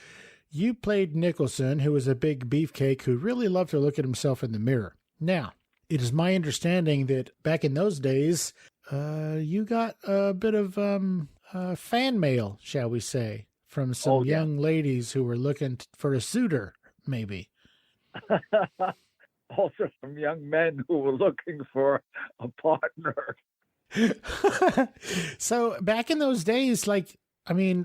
You played Nicholson, who was a big beefcake who really loved to look at himself in the mirror. Now, it is my understanding that back in those days, you got a bit of fan mail, shall we say, from some young ladies who were looking for a suitor, maybe. Also from young men who were looking for a partner. So back in those days,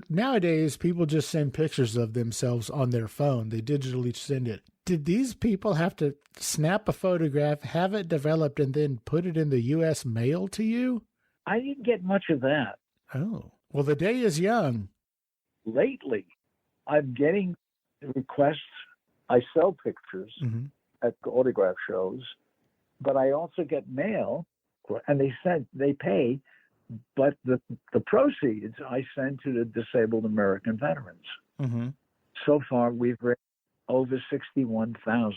nowadays people just send pictures of themselves on their phone. They digitally send it. Did these people have to snap a photograph, have it developed, and then put it in the U.S. mail to you? I didn't get much of that. Oh, well, the day is young. Lately, I'm getting requests. I sell pictures at autograph shows, but I also get mail, and they pay, but the proceeds I send to the disabled American veterans. Mm-hmm. So far, we've raised over $61,000.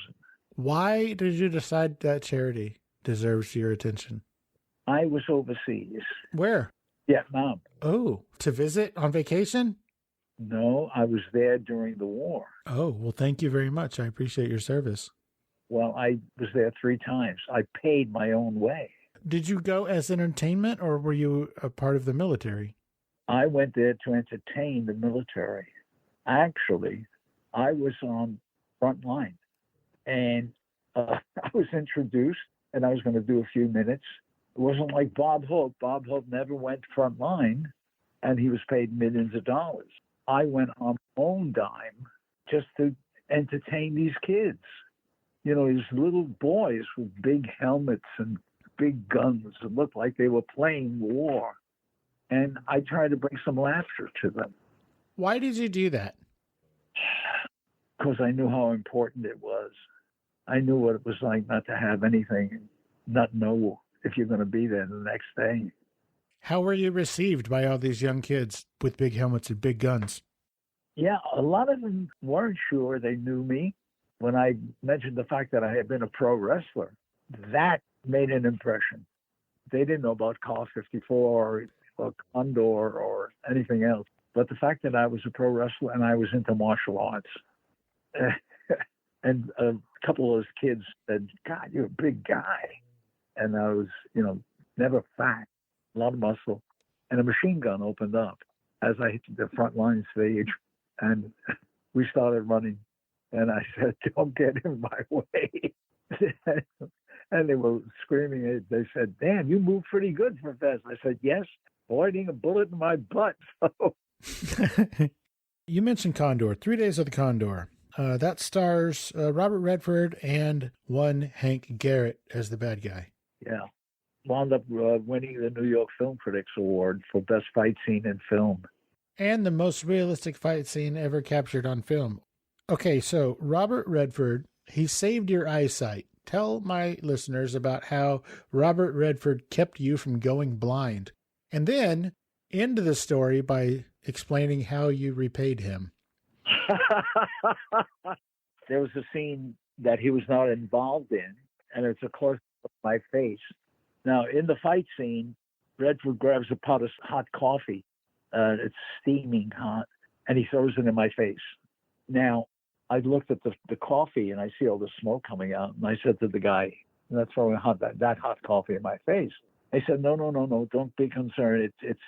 Why did you decide that charity deserves your attention? I was overseas. Where? Vietnam. Oh, to visit on vacation? No, I was there during the war. Oh, well, thank you very much. I appreciate your service. Well, I was there 3 times. I paid my own way. Did you go as entertainment, or were you a part of the military? I went there to entertain the military. Actually, I was on front line. And I was introduced, and I was going to do a few minutes. It wasn't like Bob Hope. Bob Hope never went front line, and he was paid millions of dollars. I went on my own dime just to entertain these kids. You know, these little boys with big helmets and big guns that looked like they were playing war. And I tried to bring some laughter to them. Why did you do that? Because I knew how important it was. I knew what it was like not to have anything and not know if you're going to be there the next day. How were you received by all these young kids with big helmets and big guns? Yeah, a lot of them weren't sure they knew me. When I mentioned the fact that I had been a pro wrestler, that made an impression. They didn't know about Call 54 or Condor or anything else. But the fact that I was a pro wrestler and I was into martial arts, and a couple of those kids said, God, you're a big guy. And I was, never fat, a lot of muscle. And a machine gun opened up as I hit the front line stage. And we started running. And I said, don't get in my way. And they were screaming. They said, damn, you move pretty good for fast. I said, yes, avoiding a bullet in my butt. You mentioned Condor, 3 Days of the Condor. That stars Robert Redford and one Hank Garrett as the bad guy. Yeah. Wound up winning the New York Film Critics Award for Best Fight Scene in Film. And the most realistic fight scene ever captured on film. Okay, so Robert Redford, he saved your eyesight. Tell my listeners about how Robert Redford kept you from going blind. And then end the story by explaining how you repaid him. There was a scene that he was not involved in, and it's a close-up of my face. Now, in the fight scene, Redford grabs a pot of hot coffee. It's steaming hot, and he throws it in my face. Now, I looked at the coffee, and I see all the smoke coming out, and I said to the guy, "I'm not throwing that hot coffee in my face." He said, no, don't be concerned. It's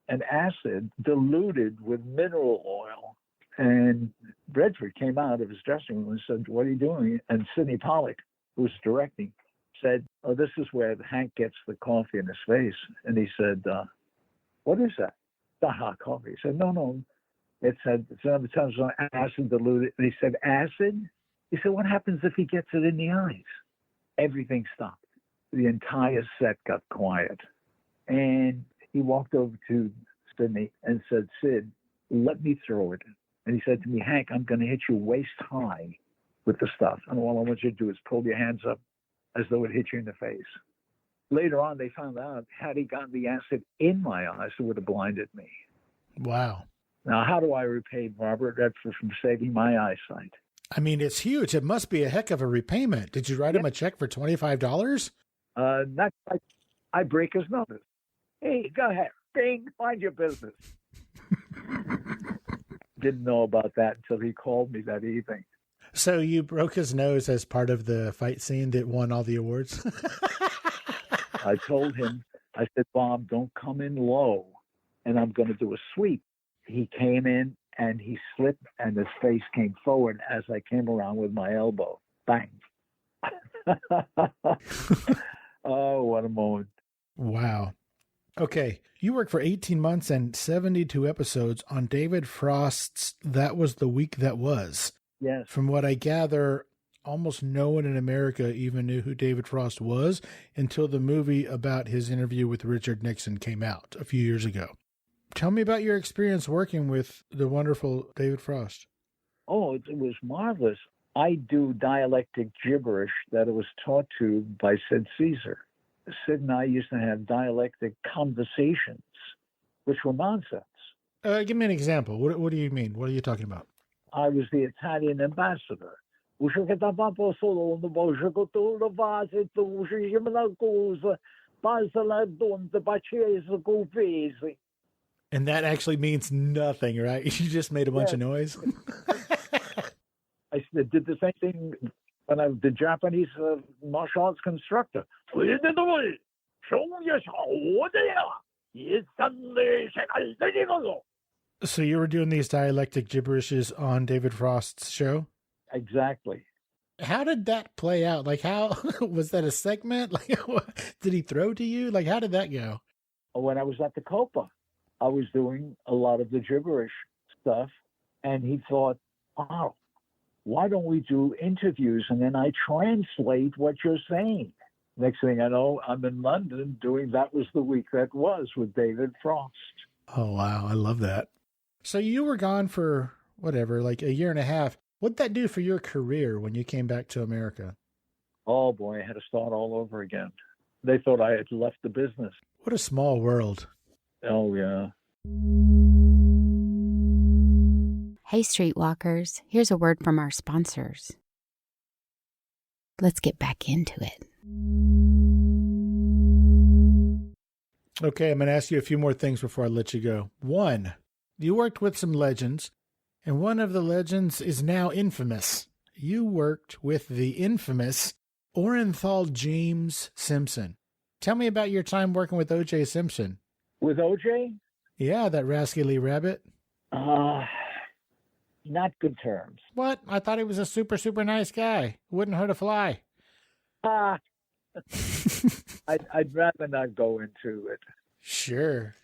an acid diluted with mineral oil. And Redford came out of his dressing room and said, what are you doing? And Sidney Pollack, who was directing, said, oh, this is where Hank gets the coffee in his face. And he said, what is that? The hot coffee. He said, no. It said, it's another time acid diluted. And he said, acid? He said, what happens if he gets it in the eyes? Everything stopped. The entire set got quiet. And he walked over to Sidney and said, Sid, let me throw it. And he said to me, Hank, I'm going to hit you waist high with the stuff. And all I want you to do is pull your hands up as though it hit you in the face. Later on, they found out, had he gotten the acid in my eyes, it would have blinded me. Wow. Now, how do I repay Robert Redford from saving my eyesight? I mean, it's huge. It must be a heck of a repayment. Did you write him a check for $25? Not like I break his nose. Hey, go ahead. Bing, mind your business. Didn't know about that until he called me that evening. So you broke his nose as part of the fight scene that won all the awards? I told him, I said, Bob, don't come in low, and I'm going to do a sweep. He came in, and he slipped, and his face came forward as I came around with my elbow. Bang. Oh, what a moment. Wow. Okay. You worked for 18 months and 72 episodes on David Frost's That Was the Week That Was. Yes. From what I gather, almost no one in America even knew who David Frost was until the movie about his interview with Richard Nixon came out a few years ago. Tell me about your experience working with the wonderful David Frost. Oh, it was marvelous. I do dialectic gibberish that it was taught to by Sid Caesar. Sid and I used to have dialectic conversations, which were nonsense. Give me an example. What do you mean? What are you talking about? I was the Italian ambassador. And that actually means nothing, right? You just made a bunch of noise. I did the same thing when I was the Japanese martial arts constructor. So you were doing these dialectic gibberishes on David Frost's show? Exactly. How did that play out? Like, how was that a segment? Like, did he throw to you? Like, how did that go? When I was at the Copa, I was doing a lot of the gibberish stuff, and he thought, "Oh, why don't we do interviews and then I translate what you're saying?" Next thing I know, I'm in London doing That Was the Week That Was with David Frost. Oh, wow. I love that. So you were gone for whatever, like a year and a half. What'd that do for your career when you came back to America? Oh, boy, I had to start all over again. They thought I had left the business. What a small world. Oh, yeah. Hey, streetwalkers, here's a word from our sponsors. Let's get back into it. Okay, I'm going to ask you a few more things before I let you go. One, you worked with some legends, and one of the legends is now infamous. You worked with the infamous Orenthal James Simpson. Tell me about your time working with O.J. Simpson. With O.J.? Yeah, that rascally rabbit. Not good terms. What? I thought he was a super, super nice guy. Wouldn't hurt a fly. I'd rather not go into it. Sure.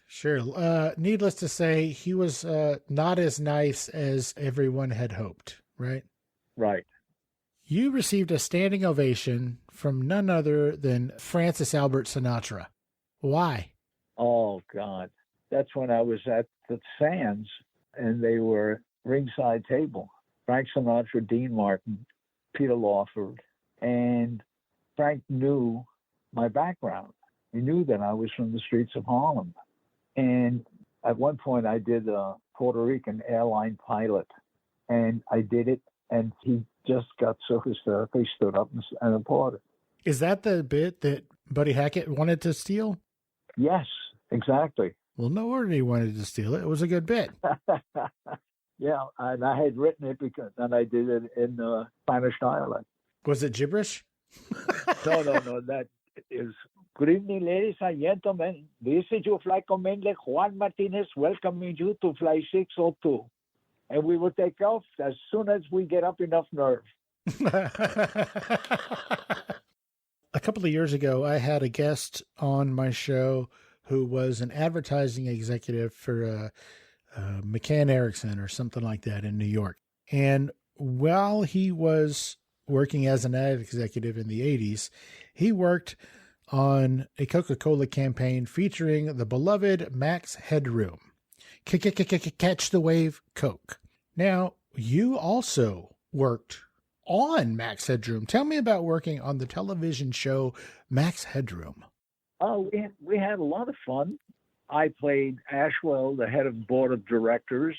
Needless to say, he was not as nice as everyone had hoped, right? Right. You received a standing ovation from none other than Francis Albert Sinatra. Why? Oh, God. That's when I was at the Sands, and they were ringside table. Frank Sinatra, Dean Martin, Peter Lawford, and Frank knew my background. He knew that I was from the streets of Harlem. And at one point I did a Puerto Rican airline pilot, and I did it, and he just got so hysterical, he stood up and applauded. Is that the bit that Buddy Hackett wanted to steal? Yes, exactly. Well, no wonder he wanted to steal it. It was a good bit. Yeah, and I had written it and I did it in Spanish dialect. Was it gibberish? No, that is, "Good evening, ladies and gentlemen. This is your flight commander, Juan Martinez, welcoming you to Flight 602. And we will take off as soon as we get up enough nerve." A couple of years ago, I had a guest on my show who was an advertising executive for McCann Erickson or something like that in New York. And while he was working as an ad executive in the 80s, he worked on a Coca-Cola campaign featuring the beloved Max Headroom. Catch the Wave Coke. Now, you also worked on Max Headroom. Tell me about working on the television show Max Headroom. Oh, we had a lot of fun. I played Ashwell, the head of board of directors.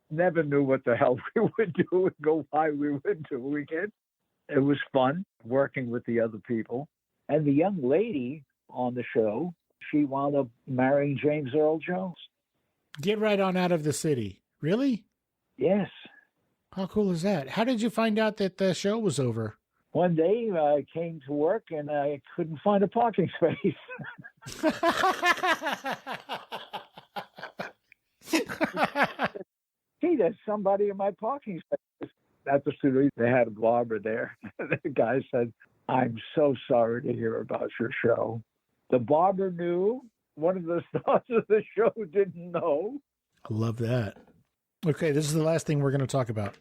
Never knew what the hell we would do and go why we were doing it. It was fun working with the other people. And the young lady on the show, she wound up marrying James Earl Jones. Get right on out of the city. Really? Yes. How cool is that? How did you find out that the show was over? One day I came to work and I couldn't find a parking space. Gee, there's somebody in my parking space. At the studio, they had a barber there. The guy said, "I'm so sorry to hear about your show." The barber knew. One of the stars of the show didn't know. I love that. Okay, this is the last thing we're going to talk about.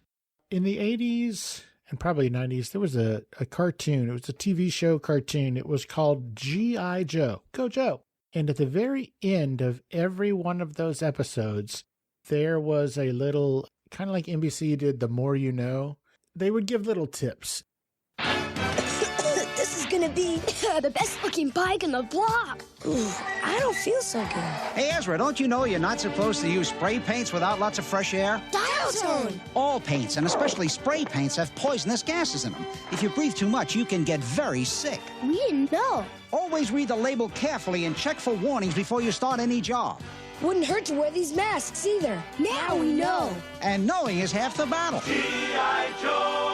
In the 80s and probably 90s, there was a cartoon. It was a TV show cartoon. It was called G.I. Joe. Go Joe. And at the very end of every one of those episodes, there was a little, kind of like NBC did The More You Know. They would give little tips. This is going to be the best looking bike in the block. Ooh, I don't feel so good. Hey, Ezra, don't you know you're not supposed to use spray paints without lots of fresh air? Dial tone. All paints, and especially spray paints, have poisonous gases in them. If you breathe too much, you can get very sick. We didn't know. Always read the label carefully and check for warnings before you start any job. Wouldn't hurt to wear these masks either. Now we know. And knowing is half the battle. G.I. Joe!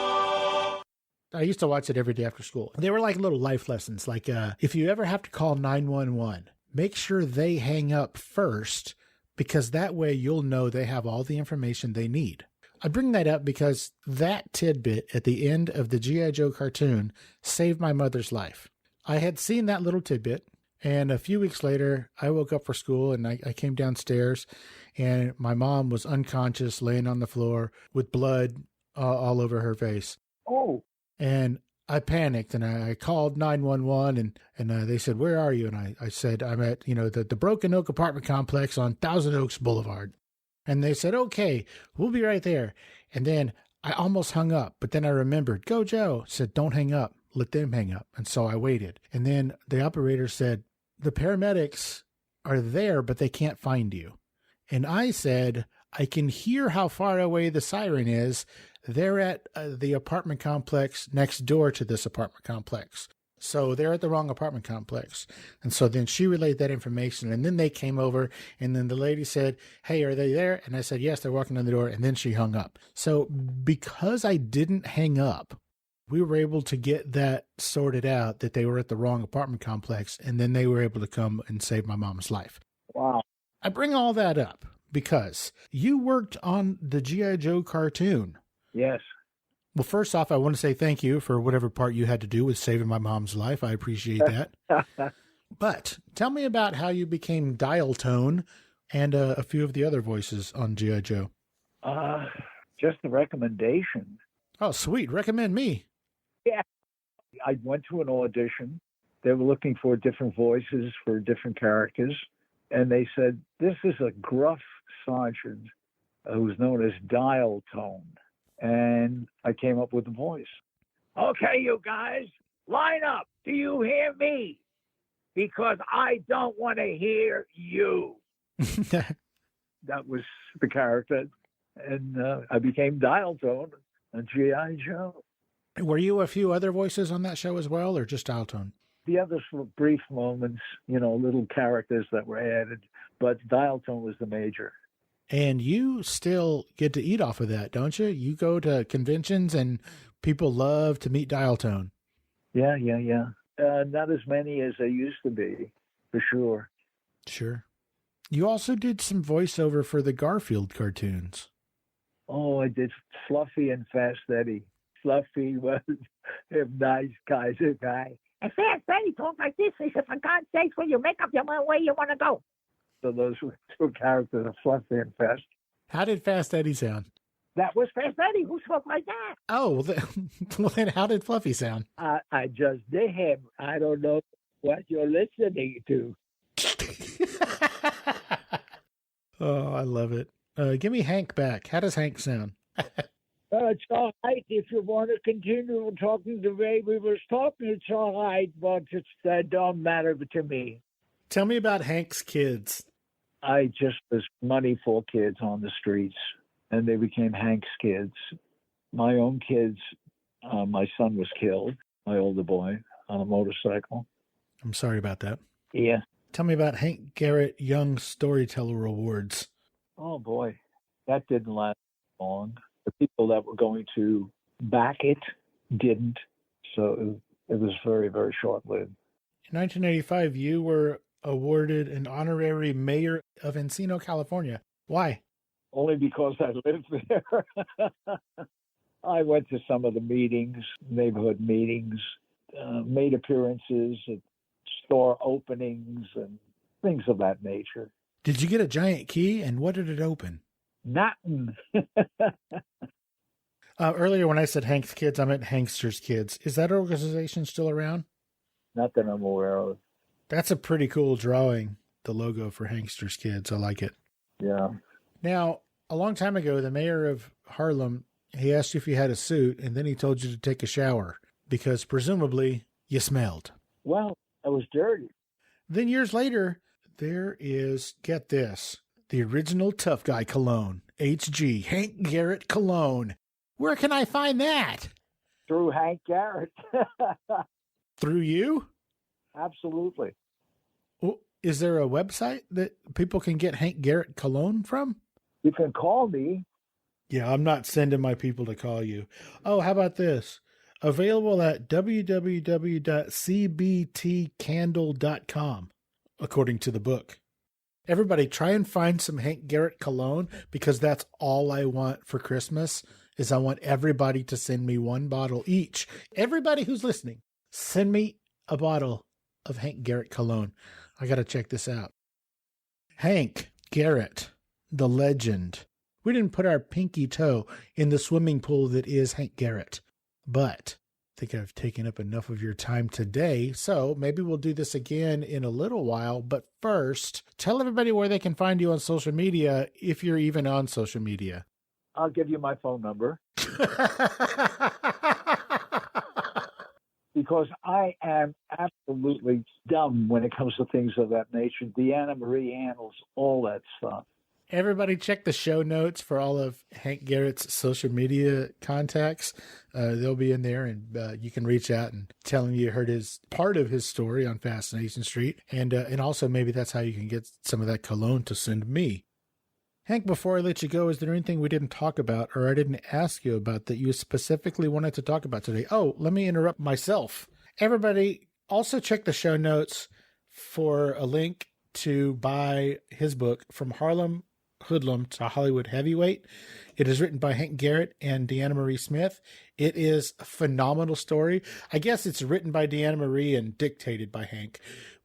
I used to watch it every day after school. They were like little life lessons. Like, if you ever have to call 911, make sure they hang up first, because that way you'll know they have all the information they need. I bring that up because that tidbit at the end of the G.I. Joe cartoon saved my mother's life. I had seen that little tidbit, and a few weeks later, I woke up for school, and I came downstairs, and my mom was unconscious, laying on the floor with blood all over her face. Oh. And I panicked, and I called 911, and they said, "Where are you?" And I said, "I'm at, the Broken Oak apartment complex on Thousand Oaks Boulevard." And they said, "Okay, we'll be right there." And then I almost hung up, but then I remembered, "Go, Joe," said, "Don't hang up. Let them hang up." And so I waited. And then the operator said, "The paramedics are there, but they can't find you." And I said, "I can hear how far away the siren is. They're at the apartment complex next door to this apartment complex. So they're at the wrong apartment complex." And so then she relayed that information, and then they came over, and then the lady said, "Hey, are they there?" And I said, "Yes, they're walking on the door." And then she hung up. So because I didn't hang up, we were able to get that sorted out, that they were at the wrong apartment complex, and then they were able to come and save my mom's life. Wow. I bring all that up because you worked on the G.I. Joe cartoon. Yes. Well, first off, I want to say thank you for whatever part you had to do with saving my mom's life. I appreciate that. But tell me about how you became Dial Tone and a few of the other voices on G.I. Joe. Just a recommendation. Oh, sweet. Recommend me. Yeah. I went to an audition. They were looking for different voices for different characters. And they said, "This is a gruff sergeant who's known as Dial Tone." And I came up with the voice. "Okay, you guys, line up. Do you hear me? Because I don't want to hear you." That was the character. And I became Dial Tone on G.I. Joe. Were you a few other voices on that show as well, or just Dial Tone? The others were brief moments, little characters that were added. But Dial Tone was the major. And you still get to eat off of that, don't you? You go to conventions and people love to meet Dial Tone. Yeah. Not as many as they used to be, for sure. Sure. You also did some voiceover for the Garfield cartoons. Oh, I did Fluffy and Fast Eddie. Fluffy was a nice guy. And Fast Eddie talked like this. He said, "For God's sakes, will you make up your mind where you want to go?" So those were two characters, Fluffy and Fast. How did Fast Eddie sound? That was Fast Eddie who spoke like that. Oh, well then how did Fluffy sound? I just did him. I don't know what you're listening to. Oh, I love it. Give me Hank back. How does Hank sound? It's all right. If you want to continue talking the way we was talking, it's all right, but it don't matter to me. Tell me about Hank's kids. I just was money for kids on the streets, and they became Hank's kids. My own kids, my son was killed, my older boy, on a motorcycle. I'm sorry about that. Yeah. Tell me about Hank Garrett Young Storyteller Awards. Oh, boy. That didn't last long. The people that were going to back it didn't, so it was very, very short-lived. In 1985, you were awarded an honorary mayor of Encino, California. Why? Only because I lived there. I went to some of the meetings, neighborhood meetings, made appearances at store openings and things of that nature. Did you get a giant key, and what did it open? Nothing. Earlier when I said Hank's Kids, I meant Hankster's Kids. Is that organization still around? Not that I'm aware of. That's a pretty cool drawing, the logo for Hankster's Kids. I like it. Yeah. Now, a long time ago, the mayor of Harlem, he asked you if you had a suit, and then he told you to take a shower because presumably you smelled. Well, I was dirty. Then years later, there is, get this, the original Tough Guy cologne, HG, Hank Garrett cologne. Where can I find that? Through Hank Garrett. Through you? Absolutely. Well, is there a website that people can get Hank Garrett cologne from? You can call me. Yeah, I'm not sending my people to call you. Oh, how about this? Available at www.cbtcandle.com, according to the book. Everybody, try and find some Hank Garrett cologne, because that's all I want for Christmas. Is I want everybody to send me one bottle each. Everybody who's listening, send me a bottle of Hank Garrett cologne. I got to check this out. Hank Garrett, the legend. We didn't put our pinky toe in the swimming pool that is Hank Garrett, but I think I've taken up enough of your time today, so maybe we'll do this again in a little while. But first, tell everybody where they can find you on social media, if you're even on social media. I'll give you my phone number. Because I am absolutely dumb when it comes to things of that nature. Deanna Marie handles all that stuff. Everybody check the show notes for all of Hank Garrett's social media contacts. They'll be in there, and you can reach out and tell him you heard part of his story on Fascination Street. And also maybe that's how you can get some of that cologne to send me. Hank, before I let you go, is there anything we didn't talk about or I didn't ask you about that you specifically wanted to talk about today? Oh, let me interrupt myself. Everybody, also check the show notes for a link to buy his book, From Harlem Hoodlum to Hollywood Heavyweight. It is written by Hank Garrett and Deanna Marie Smith. It is a phenomenal story. I guess it's written by Deanna Marie and dictated by Hank,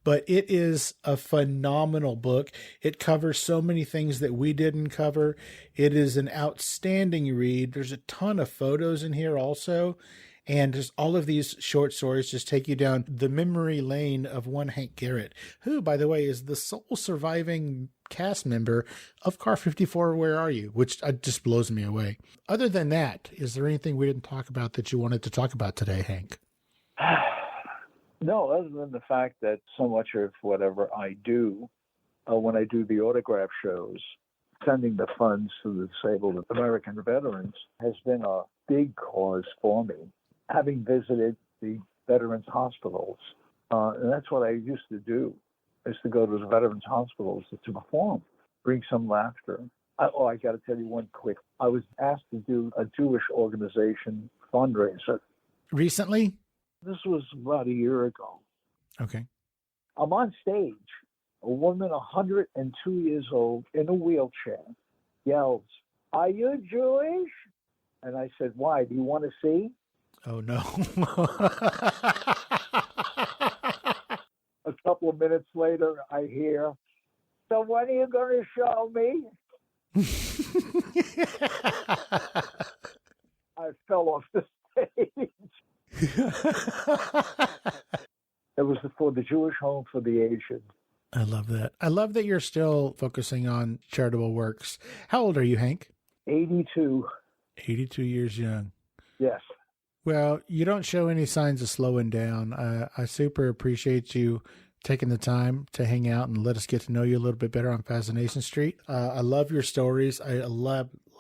but it is a phenomenal book. It covers so many things that we didn't cover. It is an outstanding read. There's a ton of photos in here also. And just all of these short stories just take you down the memory lane of one Hank Garrett, who, by the way, is the sole surviving cast member of Car 54, Where Are You? Which just blows me away. Other than that, is there anything we didn't talk about that you wanted to talk about today, Hank? No, other than the fact that so much of whatever I do, when I do the autograph shows, sending the funds to the disabled American veterans has been a big cause for me. Having visited the veterans hospitals, and that's what I used to do, is to go to the veterans hospitals to perform, bring some laughter. I got to tell you one quick. I was asked to do a Jewish organization fundraiser. Recently? This was about a year ago. Okay. I'm on stage. A woman, 102 years old, in a wheelchair, yells, "Are you Jewish?" And I said, "Why? Do you want to see?" Oh, no. A couple of minutes later, I hear, "So when are you going to show me?" I fell off the stage. It was for the Jewish Home for the Aged. I love that. I love that you're still focusing on charitable works. How old are you, Hank? 82. 82 years young. Yes. Well, you don't show any signs of slowing down. I super appreciate you taking the time to hang out and let us get to know you a little bit better on Fascination Street. I love your stories. I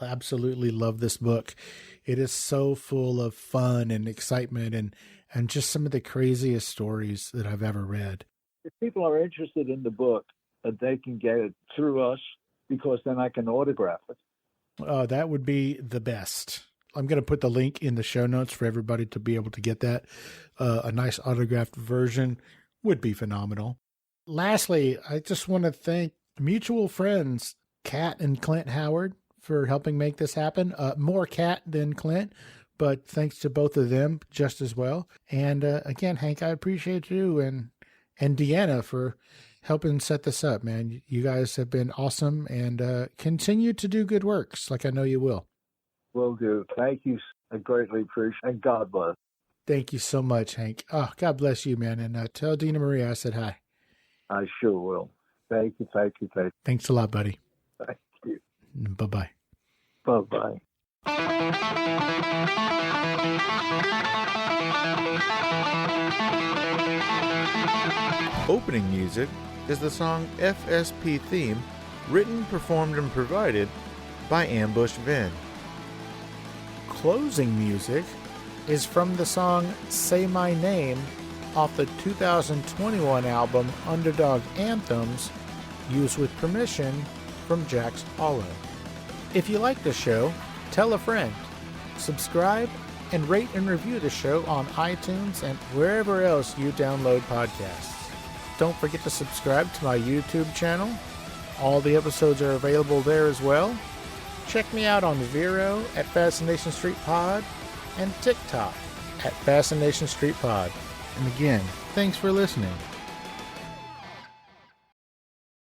absolutely love this book. It is so full of fun and excitement and just some of the craziest stories that I've ever read. If people are interested in the book, they can get it through us, because then I can autograph it. That would be the best. I'm going to put the link in the show notes for everybody to be able to get that. A nice autographed version would be phenomenal. Lastly, I just want to thank mutual friends, Kat and Clint Howard, for helping make this happen. More Kat than Clint, but thanks to both of them just as well. And again, Hank, I appreciate you and Deanna for helping set this up, man. You guys have been awesome, and continue to do good works like I know you will. Will do. Thank you. I greatly appreciate it. And God bless. Thank you so much, Hank. Oh, God bless you, man. And tell Dina Maria I said hi. I sure will. Thank you. Thank you. Thank you. Thanks a lot, buddy. Thank you. Bye-bye. Bye-bye. Opening music is the song FSP Theme, written, performed, and provided by Ambush Vin. Closing music is from the song Say My Name off the 2021 album Underdog Anthems, used with permission from Jax Hollow. If you like the show, tell a friend, subscribe, and rate and review the show on iTunes and wherever else you download podcasts. Don't forget to subscribe to my YouTube channel All the episodes are available there as well. Check me out on Vero at Fascination Street Pod and TikTok at Fascination Street Pod. And again, thanks for listening.